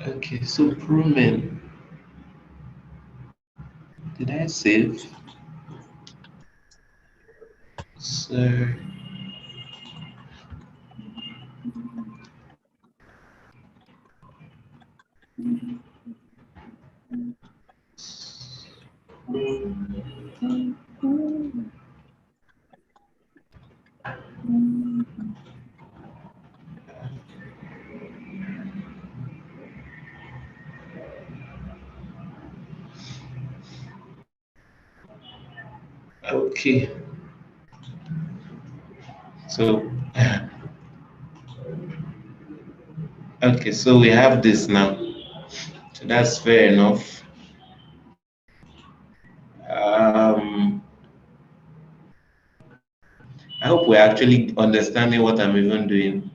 Speaker 2: Okay, so pruning. Did I save? So okay. So okay, so we have this now. So that's fair enough. I hope we're actually understanding what I'm even doing.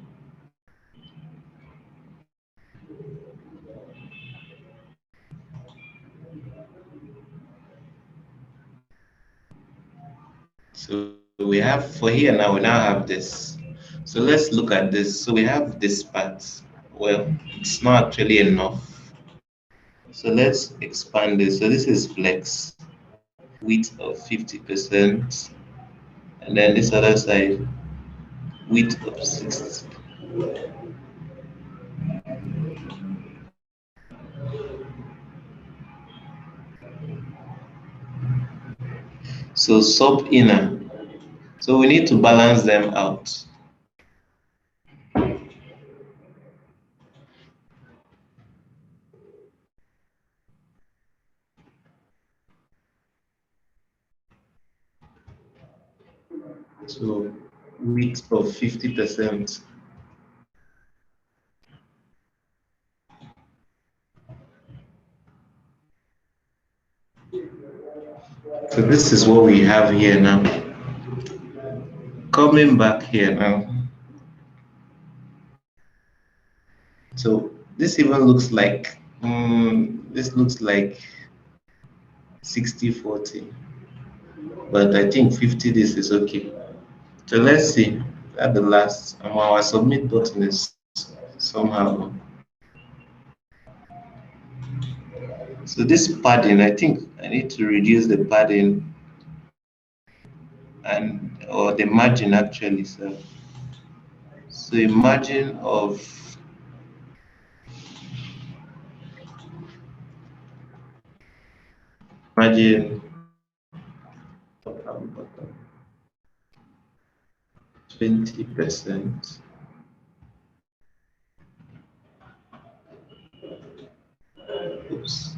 Speaker 2: So we have for here now, we now have this. So let's look at this. So we have this part. Well, it's not actually enough. So let's expand this. So this is flex, width of 50%. And then this other side, width of 60. So sub inner. So we need to balance them out. So width of 50%. So this is what we have here now. Coming back here now. So this even looks like, this looks like 60-40, but I think 50 this is okay. So let's see at the last, and our submit button is somehow. So this padding, I think I need to reduce the padding and or the margin actually. So a margin of margin 20%. Oops.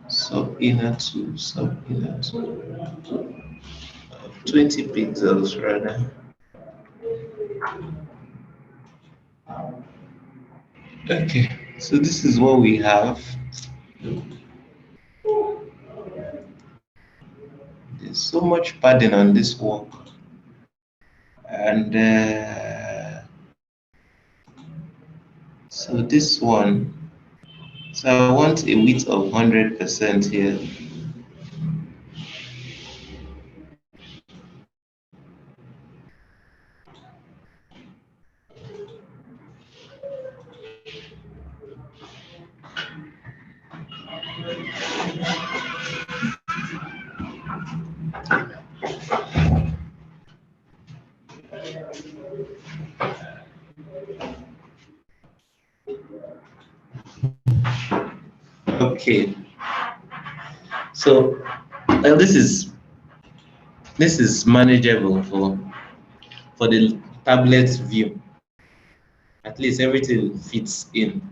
Speaker 2: Sub inner to sub inner to 20 pixels rather. Okay, so this is what we have. There's so much padding on this work, and so this one. So I want a width of 100% here. Okay, so this is manageable for the tablet view. At least everything fits in.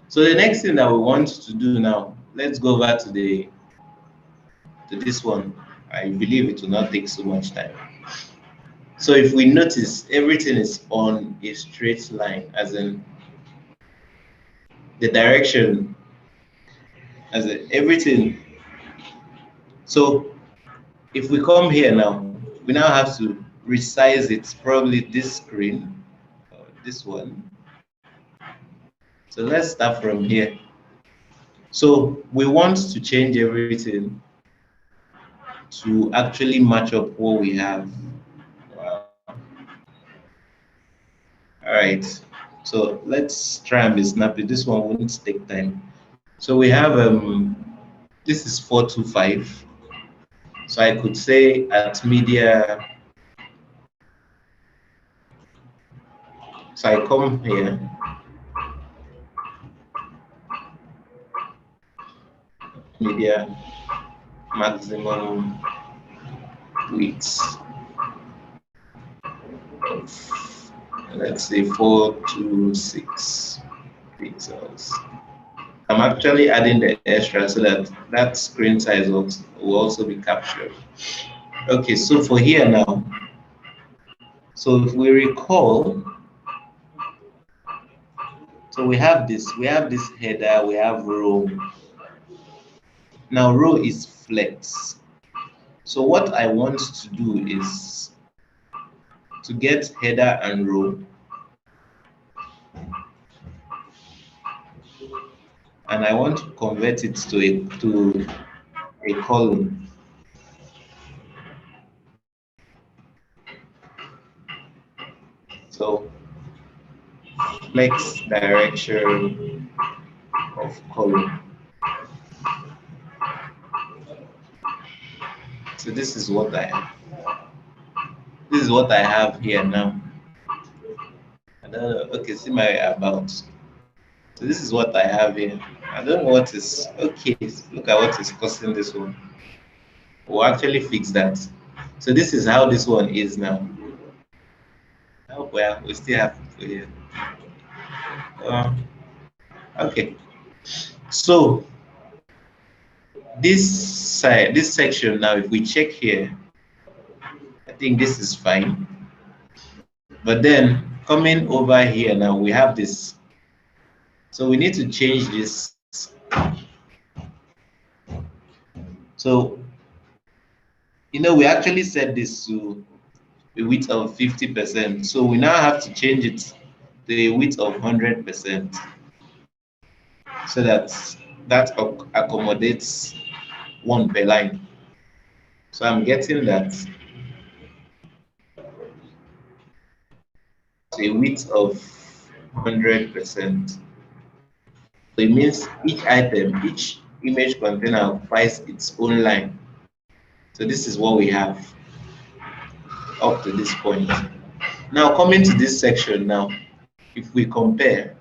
Speaker 2: So the next thing that we want to do now, let's go over to this one. I believe it will not take so much time. So if we notice, everything is on a straight line, as in the direction, as in everything. So if we come here now, we now have to resize it, probably this screen, or this one. So let's start from here. So we want to change everything to actually match up what we have. Wow. All right. So let's try and be snappy. This one won't take time. So we have this is 425. So I could say at media. So I come here. Media maximum width. Let's say 426 pixels. I'm actually adding the extra so that that screen size will also be captured. Okay, so for here now, so if we recall, so we have this header, we have row. Now row is flex. So what I want to do is to get header and row, and I want to convert it to a column. So flex direction of column. So this is what I have. This is what I have here now. I don't know. Okay, see my about. So this is what I have here. I don't know what is okay. Look at what is causing this one. We'll actually fix that. So this is how this one is now. Oh, well, we still have to here. Okay. So this side, this section now, if we check here, I think this is fine. But then coming over here now, we have this. So we need to change this. So, we actually set this to a width of 50%. So we now have to change it to a width of 100%, so that accommodates one per line. So I'm getting that a width of 100%. So it means each item, each image container occupies its own line. So this is what we have up to this point. Now coming to this section now, if we compare,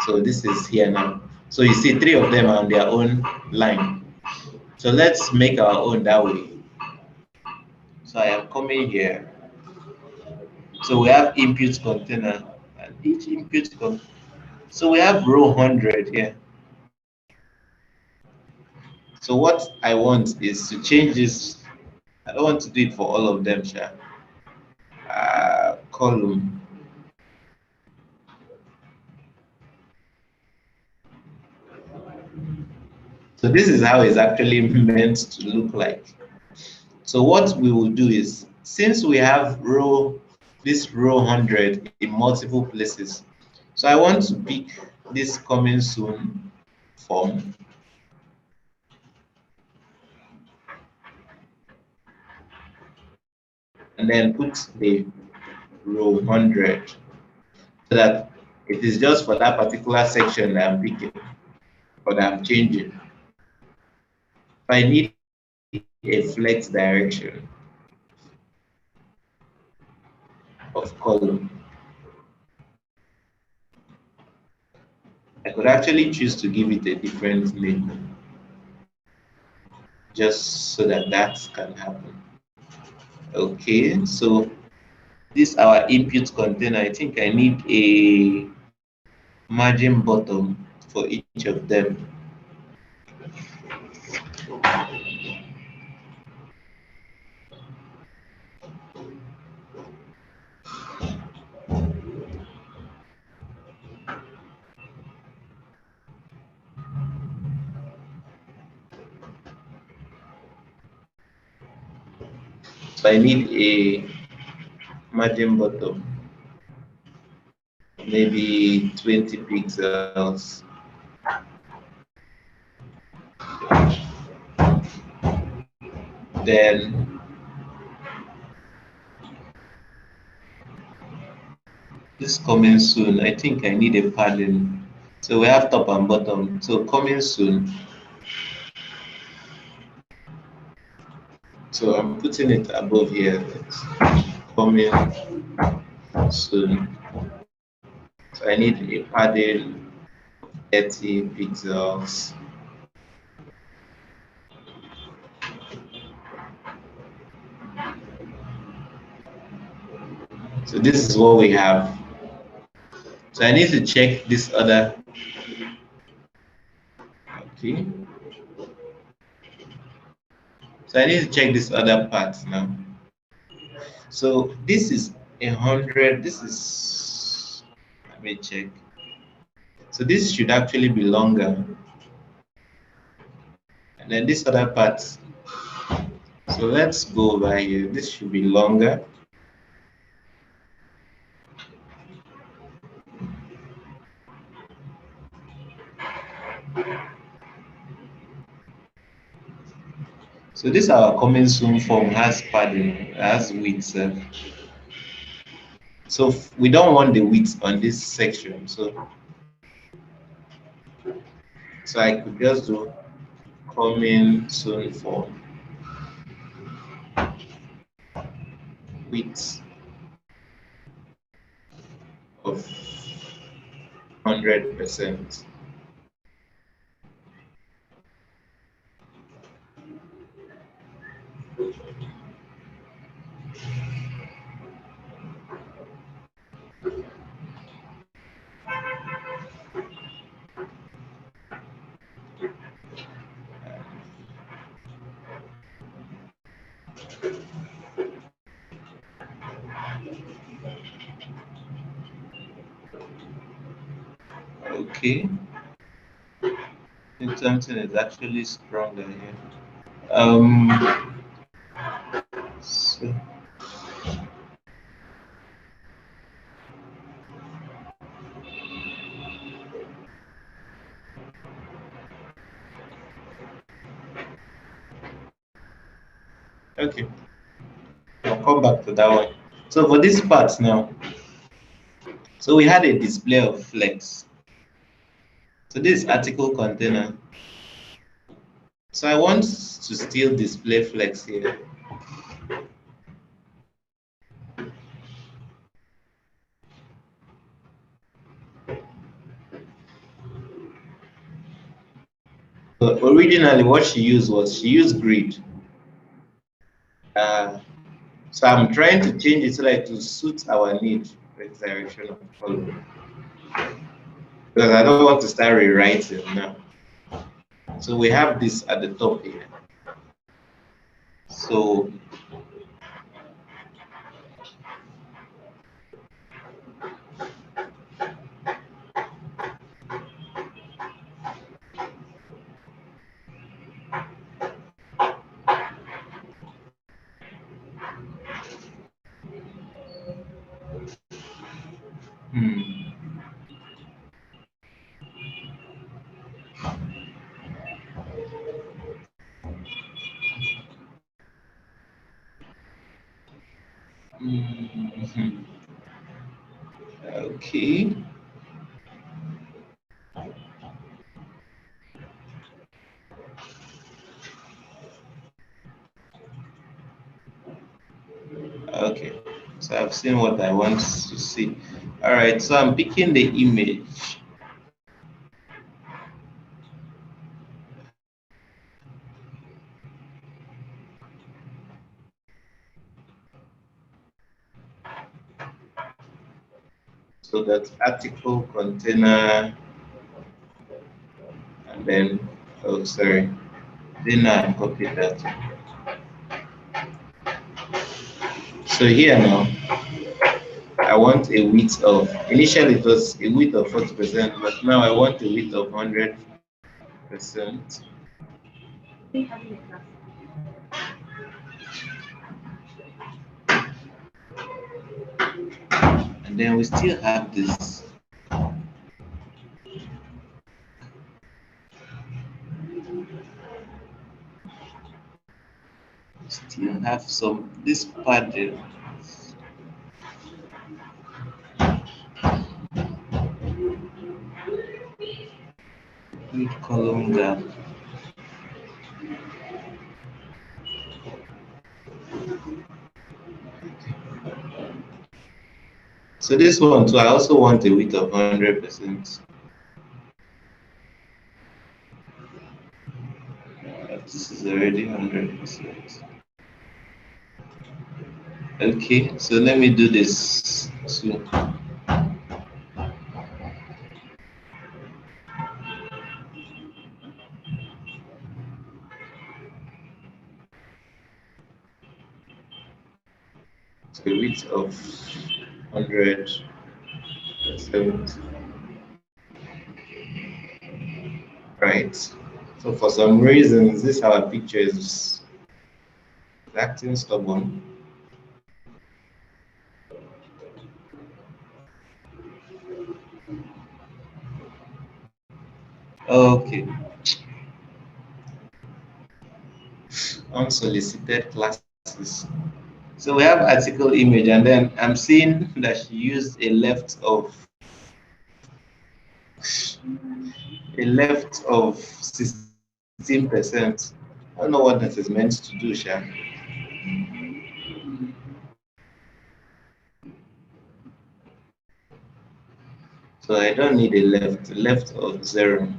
Speaker 2: so this is here now. So you see 3 of them are on their own line. So let's make our own that way. So I am coming here. So we have input container, and each input container. So we have row 100 here. So what I want is to change this. I don't want to do it for all of them, sure. Column. So this is how it's actually meant to look like. So what we will do is, since we have this row 100 in multiple places, so I want to pick this coming soon form. And then put the row 100, so that it is just for that particular section that I'm picking or that I'm changing. If I need a flex direction of column, I could actually choose to give it a different name, just so that can happen. Okay, so this our input container. I think I need a margin bottom for each of them. So I need a margin bottom, maybe 20 pixels. Then this coming soon, I think I need a padding. So we have top and bottom. So coming soon. So I'm putting it above here. Coming soon. So I need a padding 30 pixels. So this is what we have. So I need to check this other. Okay. So I need to check this other part now. So this is 100. This is, let me check. So this should actually be longer. And then this other part. So let's go over here. This should be longer. So this our coming soon form has padding, has width. So we don't want the width on this section. So I could just do coming soon form width of 100%. Okay. I think something is actually stronger here. So, okay, I'll come back to that one. So for this part now, so we had a display of flex. So this article container. So I want to still display flex here. But originally what she used was she used grid. So I'm trying to change it so that to suit our need for this direction of follow. Because I don't want to start rewriting now. So we have this at the top here. So okay. Okay, so I've seen what I want to see. All right, so I'm picking the image. So that article container, and then, oh, sorry, then I copied that. So here now, I want a width of, initially it was a width of 40%, but now I want a width of 100%. And then we still have this. Still have some, this padding. With column gap. So this one too, I also want a width of 100%. This is already 100%. Okay, so let me do this too. So a width of 100%. Right. So for some reasons, this our picture is acting stubborn. Okay. Unsolicited classes. So we have article image, and then I'm seeing that she used a left of 16%. I don't know what that is meant to do, Sha. So I don't need a left of 0.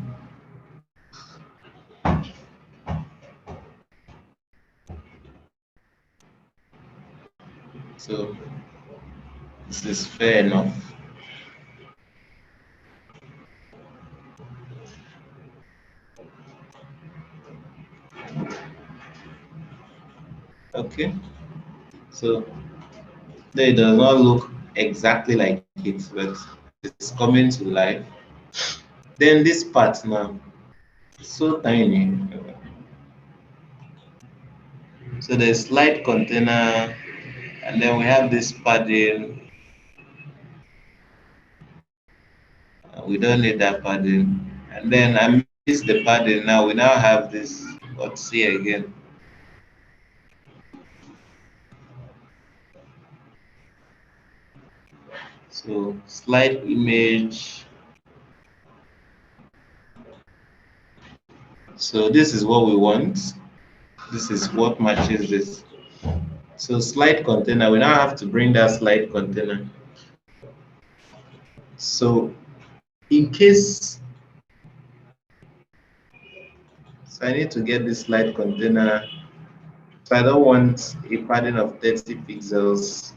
Speaker 2: So this is fair enough. Okay. So it does not look exactly like it, but it's coming to life. Then this part now, so tiny. So the slide container And then we have this padding. We don't need that padding. And then I missed the padding. Now we now have this. Let's see again. So slide image. So this is what we want. This is what matches this. So slide container, we now have to bring that slide container. So in case, so I need to get this slide container. So I don't want a padding of 30 pixels.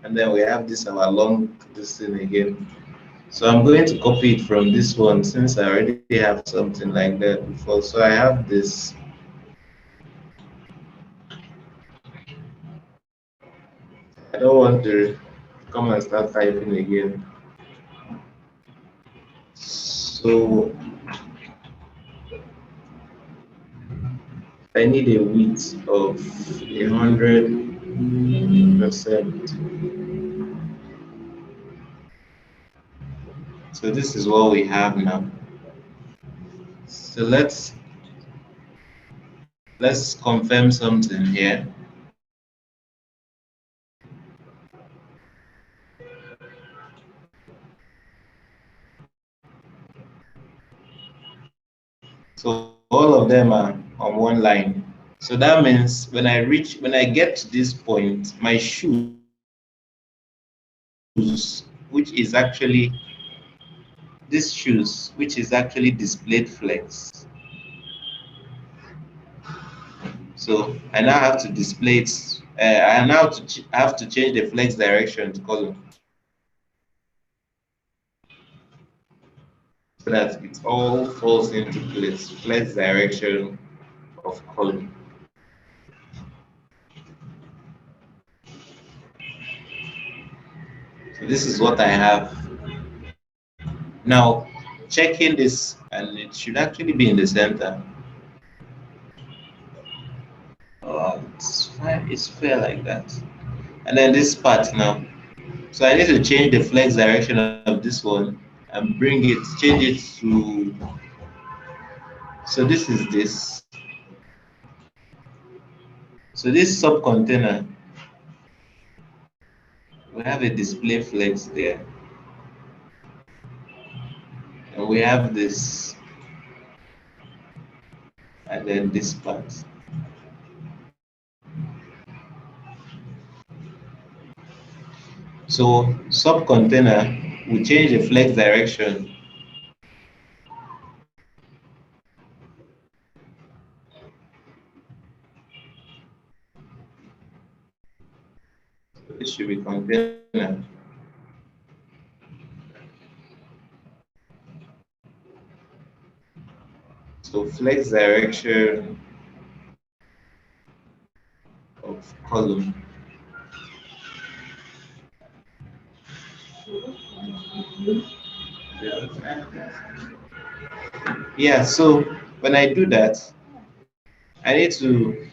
Speaker 2: And then we have this our long this thing again. So I'm going to copy it from this one since I already have something like that before. So I have this. I don't want to come and start typing again. So I need a width of 100%. So this is what we have now. So let's confirm something here. So all of them are on one line. So that means when I get to this point, my shoes, which is actually this shoes, which is actually displayed flex. So I now have to display it. I now have to change the flex direction to column so that it all falls into place. Flex direction of column. So this is what I have. Now checking this, and it should actually be in the center. It's fine, it's fair like that. And then this part now. So I need to change the flex direction of this one and change it to, so this is this. So this sub container, we have a display flex there. And we have this, and then this part. So sub container, we change the flex direction. It should be container. So flex direction of column. Yeah, so when I do that, I need to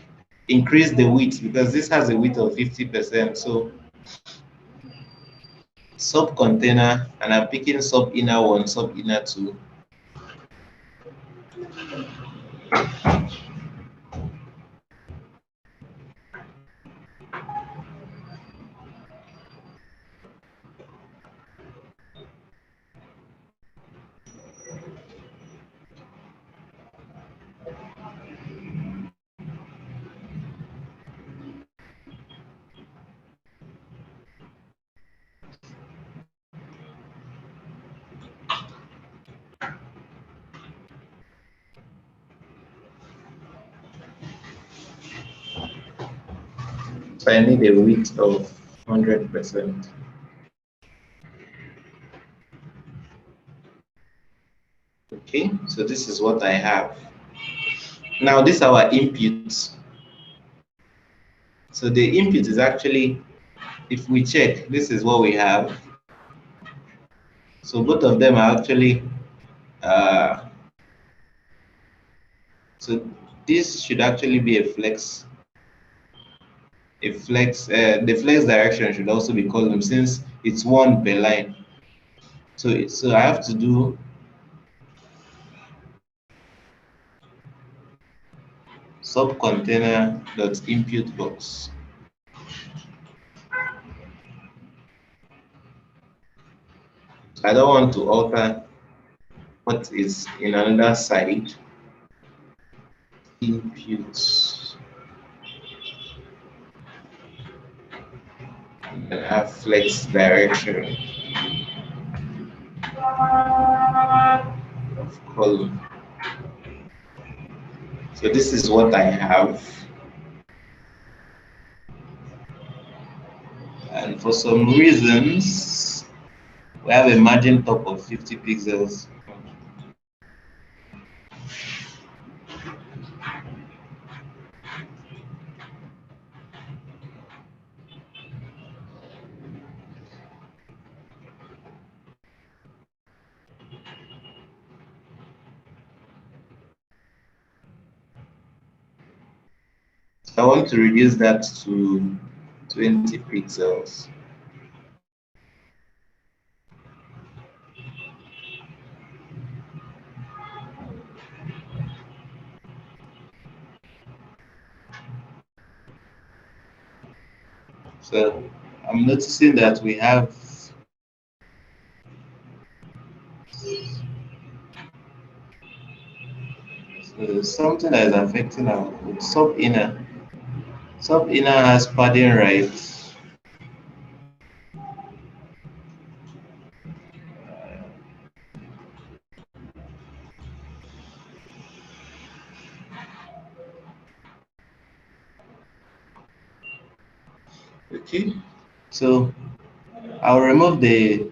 Speaker 2: increase the width because this has a width of 50%. So sub container, and I'm picking sub inner 1, sub inner 2. So I need a width of 100%. Okay, so this is what I have. Now these are our inputs. So the input is actually, if we check, this is what we have. So both of them are actually, so this should actually be a flex. The flex direction should also be column since it's one per line. So I have to do subcontainer dot input box. I don't want to alter what is in another side. Inputs. And I have flex direction of column. So this is what I have. And for some reasons, we have a margin top of 50 pixels. I want to reduce that to 20 pixels. So I'm noticing that we have something that is affecting our code. Sub inner. Sub inner has padding right. Okay. So I'll remove the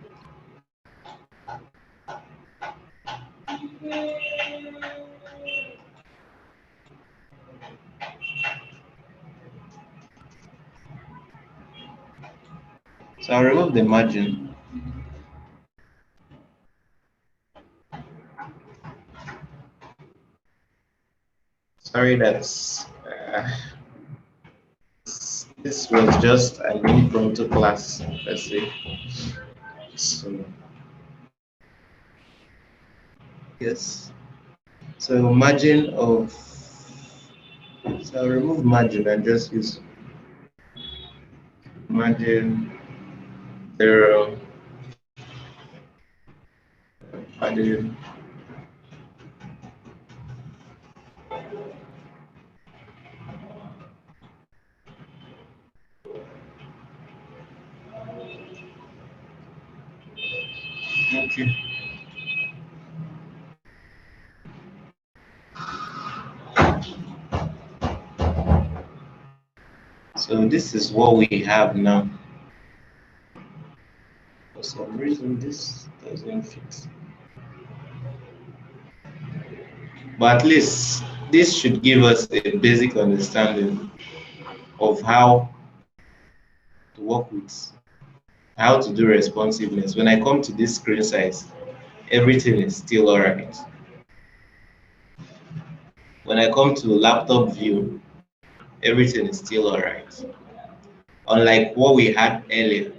Speaker 2: margin. Sorry, that's this was just an impromptu class, let's say. So yes. So margin of, so I'll remove margin and just use margin 0 margin. Okay. So this is what we have now. For some reason, this doesn't fit. But at least this should give us a basic understanding of how to work with, how to do responsiveness. When I come to this screen size, everything is still all right. When I come to laptop view, everything is still all right. Unlike what we had earlier.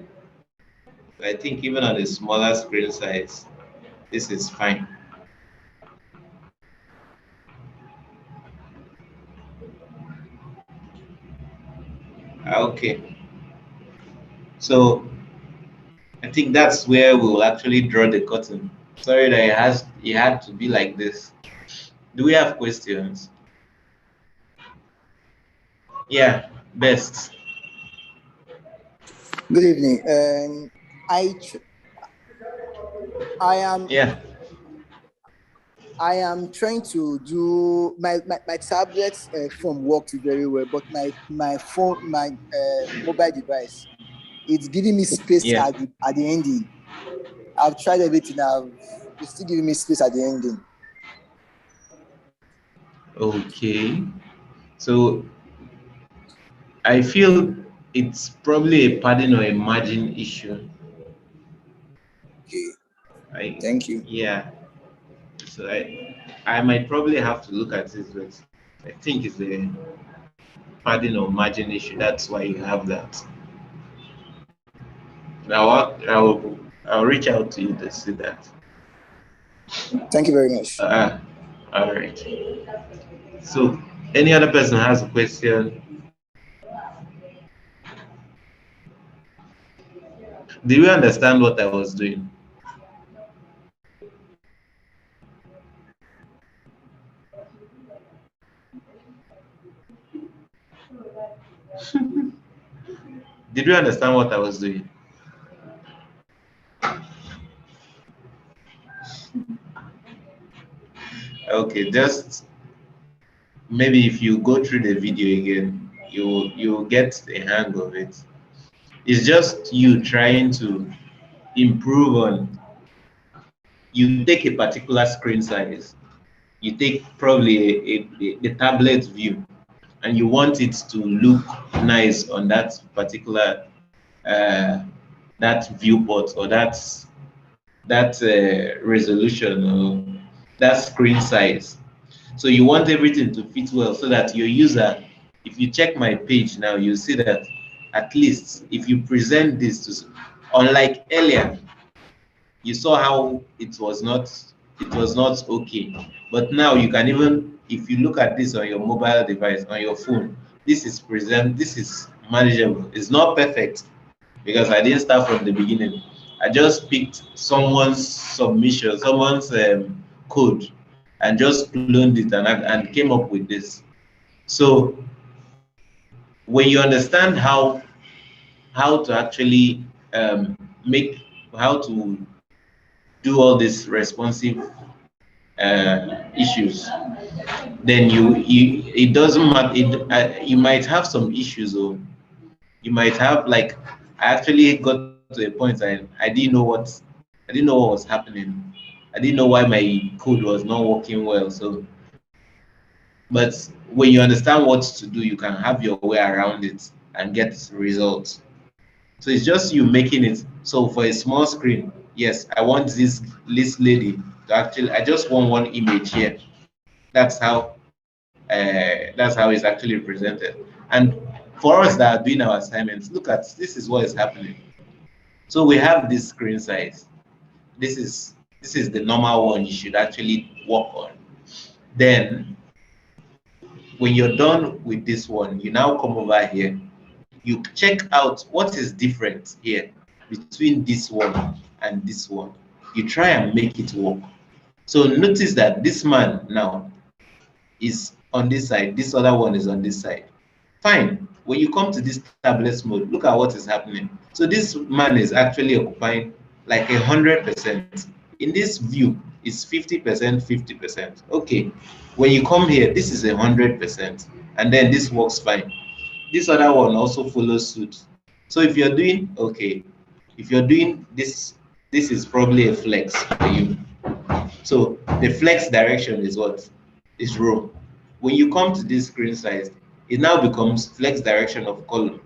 Speaker 2: I think even on a smaller screen size, this is fine. Okay. So I think that's where we will actually draw the curtain. Sorry that it had to be like this. Do we have questions? Yeah, best.
Speaker 6: Good evening. I am
Speaker 2: Yeah.
Speaker 6: I am trying to do my tablet phone works very well, but my phone mobile device, it's giving me space
Speaker 2: Yeah.
Speaker 6: at the ending. I've tried everything. It's still giving me space at the ending.
Speaker 2: Okay. So I feel it's probably a padding or a margin issue.
Speaker 6: Okay,
Speaker 2: I
Speaker 6: thank you.
Speaker 2: Yeah. So I might probably have to look at it, but I think it's a padding or margin issue. That's why you have that. I'll reach out to you to see that.
Speaker 6: Thank you very much.
Speaker 2: All right. So, any other person has a question? Do you understand what I was doing? Did you understand what I was doing? Okay, just maybe if you go through the video again, you'll get the hang of it. It's just you trying to improve on. You take a particular screen size. You take probably the tablet view, and you want it to look nice on that particular uh, that viewport or that resolution or that screen size. So you want everything to fit well so that your user, if you check my page now, you see that at least if you present this to, unlike earlier, you saw how it was not okay. But now you can even, if you look at this on your mobile device, on your phone, this is manageable. It's not perfect because I didn't start from the beginning. I just picked someone's submission, someone's code, and just cloned it and came up with this. So when you understand how to actually make how to do all these responsive issues, then you it doesn't matter. You might have some issues, or you might have like I actually got to a point I didn't know what was happening. I didn't know why my code was not working well. So, but when you understand what to do, you can have your way around it and get results. So it's just you making it. So for a small screen, yes, I want this lady to actually. I just want one image here. That's how that's how it's actually presented. And for us that are doing our assignments, look at this is what is happening. So we have this screen size. This is the normal one you should actually work on. Then when you're done with this one, you now come over here. You check out what is different here between this one and this one. You try and make it work. So notice that this man now is on this side, this other one is on this side. Fine. When you come to this tablet mode, look at what is happening. So this man is actually occupying like 100%. In this view, it's 50%, 50%. Okay. When you come here, this is 100%, and then this works fine. This other one also follows suit. So if you're doing okay, if you're doing this, this is probably a flex for you. So the flex direction is what? Is row. When you come to this screen size, it now becomes flex direction of column.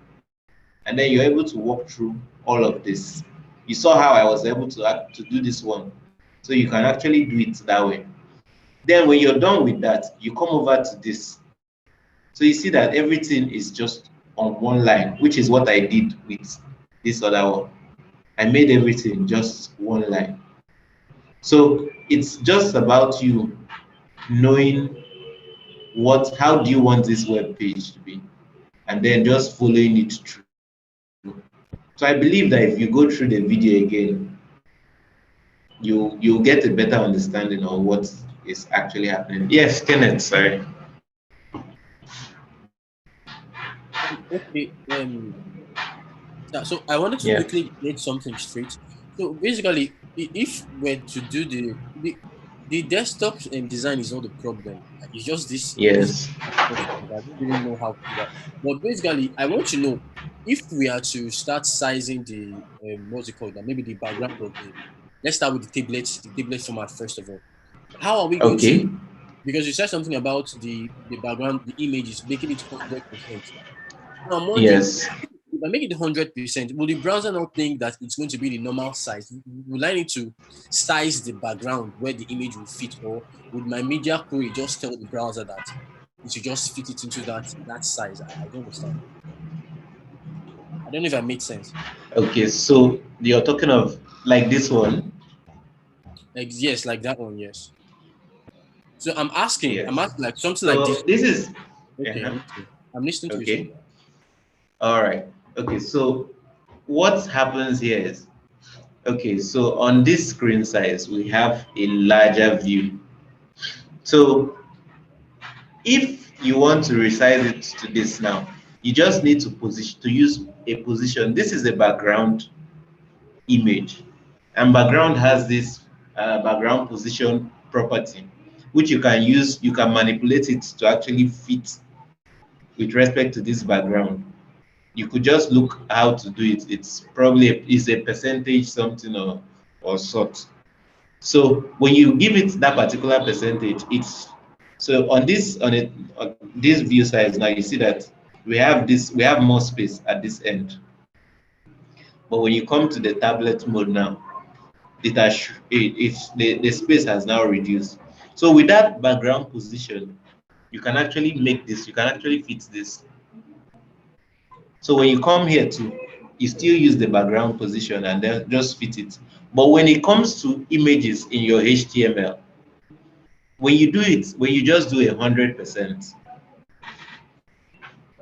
Speaker 2: And then you're able to walk through all of this. You saw how I was able to do this one. So you can actually do it that way. Then when you're done with that, you come over to this. So you see that everything is just on one line, which is what I did with this other one. I made everything just one line. So it's just about you knowing how do you want this web page to be, and then just following it through. So I believe that if you go through the video again, you'll get a better understanding of what is actually happening. Yes, Kenneth, sorry.
Speaker 5: Okay. Yeah, so I wanted to
Speaker 2: Yeah.
Speaker 5: quickly get something straight. So basically, if we're to do the desktop design is not the problem. Like, it's just this
Speaker 2: Yes.
Speaker 5: question that I don't really know how to do that. But basically, I want to know if we are to start sizing the what's it called? Maybe the background of the. Let's start with the tablet format first of all. How are we going
Speaker 2: Okay.
Speaker 5: to? Because you said something about the background, the images, making it 100%. Now I'm wondering,
Speaker 2: Yes.
Speaker 5: if I make it 100%, will the browser not think that it's going to be the normal size? Will I need to size the background where the image will fit, or would my media query just tell the browser that it should just fit it into that size? I don't understand. I don't know if I made sense.
Speaker 2: Okay, so you're talking of like this one.
Speaker 5: Like yes, like that one, yes. So I'm
Speaker 2: Yes.
Speaker 5: asking like something like
Speaker 2: So
Speaker 5: this.
Speaker 2: this is
Speaker 5: Okay,
Speaker 2: uh-huh.
Speaker 5: I'm listening to you, sir.
Speaker 2: Okay. All right. Okay, so what happens here is, okay, so on this screen size, we have a larger view. So if you want to resize it to this now, you just need to position to use a position. This is a background image, and background has this background position property, which you can use. You can manipulate it to actually fit with respect to this background. You could just look how to do it. It's probably is a percentage something or sort. So when you give it that particular percentage, it's so on this on this view size now you see that we have more space at this end. But when you come to the tablet mode now, the space has now reduced. So with that background position, you can actually make this, you can actually fit this. So when you come here to, you still use the background position and then just fit it. But when it comes to images in your HTML, when you do it, when you just do 100%,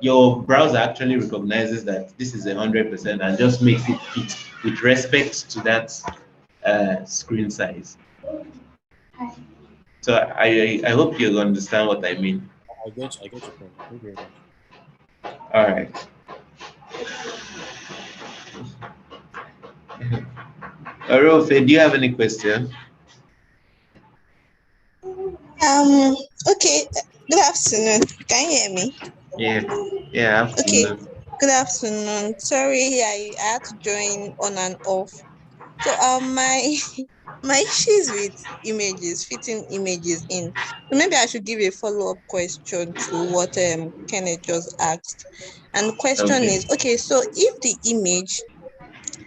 Speaker 2: your browser actually recognizes that this is 100% and just makes it fit with respect to that screen size. So I hope you understand what I mean.
Speaker 5: I get your point. Thank you very much.
Speaker 2: All right. Arofe, do you have any question?
Speaker 7: Okay. Good afternoon. Can you hear me?
Speaker 2: Yeah. Yeah,
Speaker 7: Okay.
Speaker 2: afternoon.
Speaker 7: Good afternoon. Sorry, I had to join on and off. So my my issues with images, fitting images in. So maybe I should give a follow-up question to what Kenneth just asked. And the question
Speaker 2: Okay.
Speaker 7: is, okay, so if the image,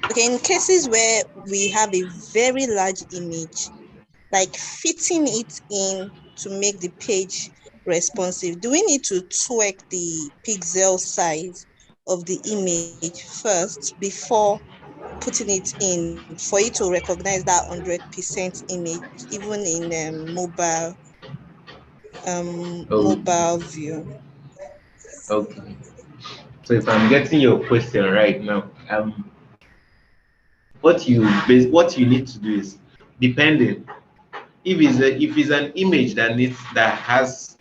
Speaker 7: okay, in cases where we have a very large image, like fitting it in to make the page responsive, do we need to tweak the pixel size of the image first before putting it in for it to recognize that 100% image, even in
Speaker 2: Oh,
Speaker 7: mobile view?
Speaker 2: okay. So if I'm getting your question right now, what you need to do is, depending if it's an image that has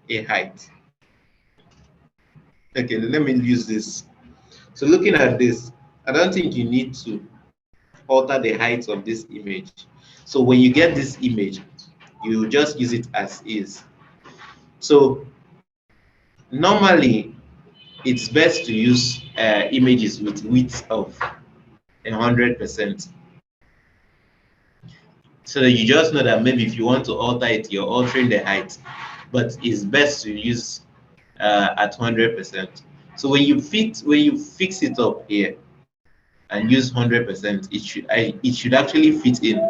Speaker 2: a height. Okay, let me use this. So looking at this, I don't think you need to alter the height of this image. So when you get this image, you just use it as is. So normally it's best to use images with width of 100%. So that you just know that maybe if you want to alter it, you're altering the height, but it's best to use at 100%. So when you fix it up here and use 100%, it should actually fit in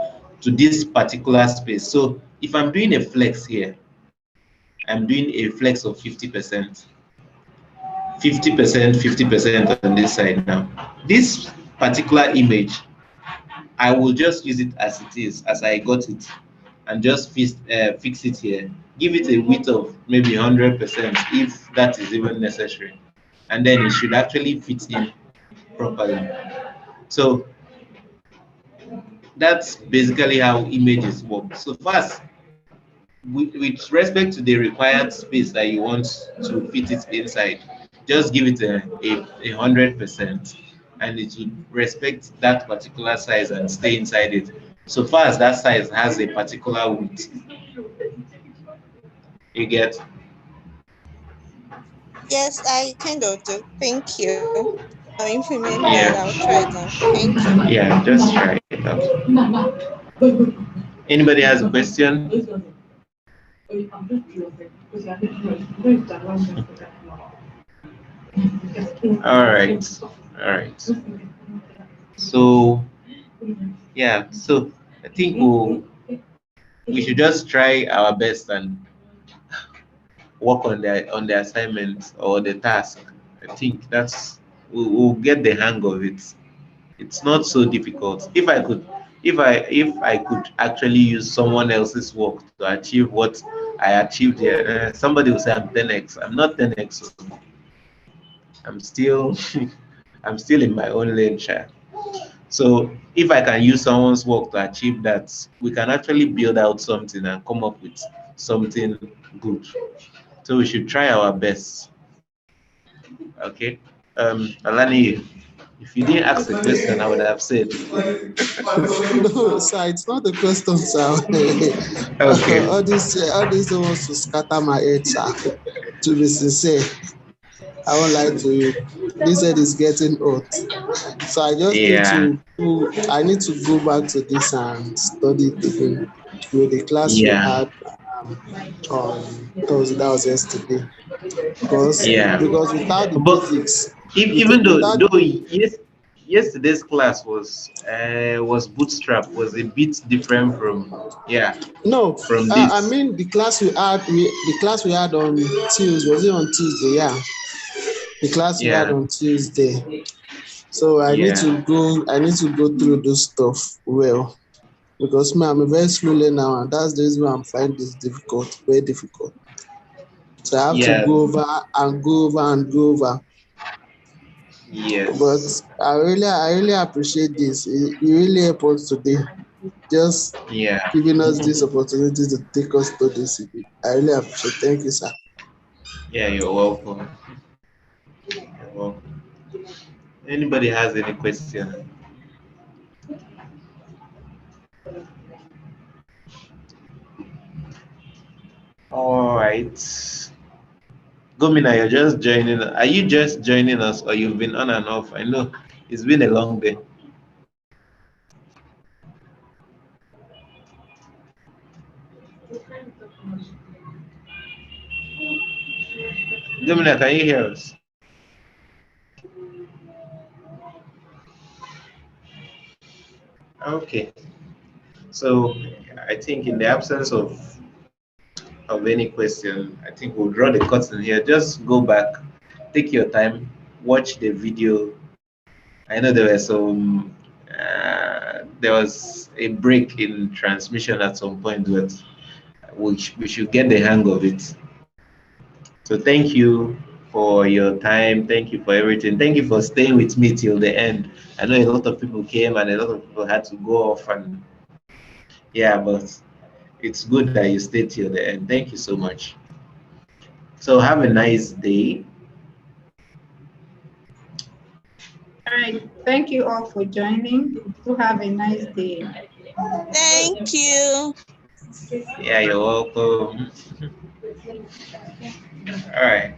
Speaker 2: to this particular space. So if I'm doing a flex here, I'm doing a flex of 50%, 50%, 50% on this side now. This particular image, I will just use it as it is, as I got it, and just fix it here. Give it a width of maybe 100% if that is even necessary. And then it should actually fit in properly. So that's basically how images work. So first, with respect to the required space that you want to fit it inside, just give it a 100%, and it will respect that particular size and stay inside it. So far as that size has a particular width, you get.
Speaker 7: Yes, I kind of do. Thank you. I'll implement that. I'll
Speaker 2: Yeah,
Speaker 7: try it now. Thank you.
Speaker 2: yeah, just try it out. Anybody has a question? All right. All right. So yeah, so I think we should just try our best and work on the assignment or the task. I think we'll get the hang of it. It's not so difficult. If I could actually use someone else's work to achieve what I achieved here, somebody will say I'm 10x. I'm not 10x. So I'm still I'm still in my own lane, child. So if I can use someone's work to achieve that, we can actually build out something and come up with something good. So we should try our best. Okay. Alani, if you didn't ask the question, I would have said.
Speaker 3: No, sir, it's not a question, sir.
Speaker 2: Okay.
Speaker 3: All this wants to scatter my head, sir. To be sincere, I won't lie to you. This head is getting hot. So I just need
Speaker 2: Yeah.
Speaker 3: I need to go back to this and study it again with the class we
Speaker 2: Yeah.
Speaker 3: had on Thursday, that was yesterday. Because
Speaker 2: Yeah.
Speaker 3: because without the
Speaker 2: But
Speaker 3: basics,
Speaker 2: even
Speaker 3: without
Speaker 2: though yesterday's class was bootstrap, was a bit different from, yeah,
Speaker 3: no,
Speaker 2: from
Speaker 3: I
Speaker 2: this.
Speaker 3: mean the class we had on Tuesday, was it on Tuesday? Yeah, the class we had
Speaker 2: Yeah.
Speaker 3: on Tuesday. So
Speaker 2: Yeah.
Speaker 3: I need to go through this stuff well. Because me, I'm a very slow learner, and that's the reason why I'm finding this difficult, very difficult. So I have to
Speaker 2: Yeah.
Speaker 3: go over and go over and go over. But
Speaker 2: Yes.
Speaker 3: I really appreciate this. You really help us today. Just
Speaker 2: Yeah.
Speaker 3: giving us this opportunity to take us to this. I really appreciate. Thank you, sir.
Speaker 2: Yeah, you're welcome. You're welcome. Anybody has any question? All right. Gomina, you're just joining. Are you just joining us or you've been on and off? I know it's been a long day. Gomina, can you hear us? Okay. So I think in the absence of any question, I think we'll draw the curtain here. Just go back, take your time, watch the video. I know there was a break in transmission at some point, but we should get the hang of it. So thank you for your time. Thank you for everything. Thank you for staying with me till the end. I know a lot of people came and a lot of people had to go off, and yeah, but it's good that you stayed till the end. Thank you so much. So have a nice day.
Speaker 4: All right. Thank you all for joining. Do have a nice day.
Speaker 7: Thank you.
Speaker 2: Yeah, you're welcome. All right.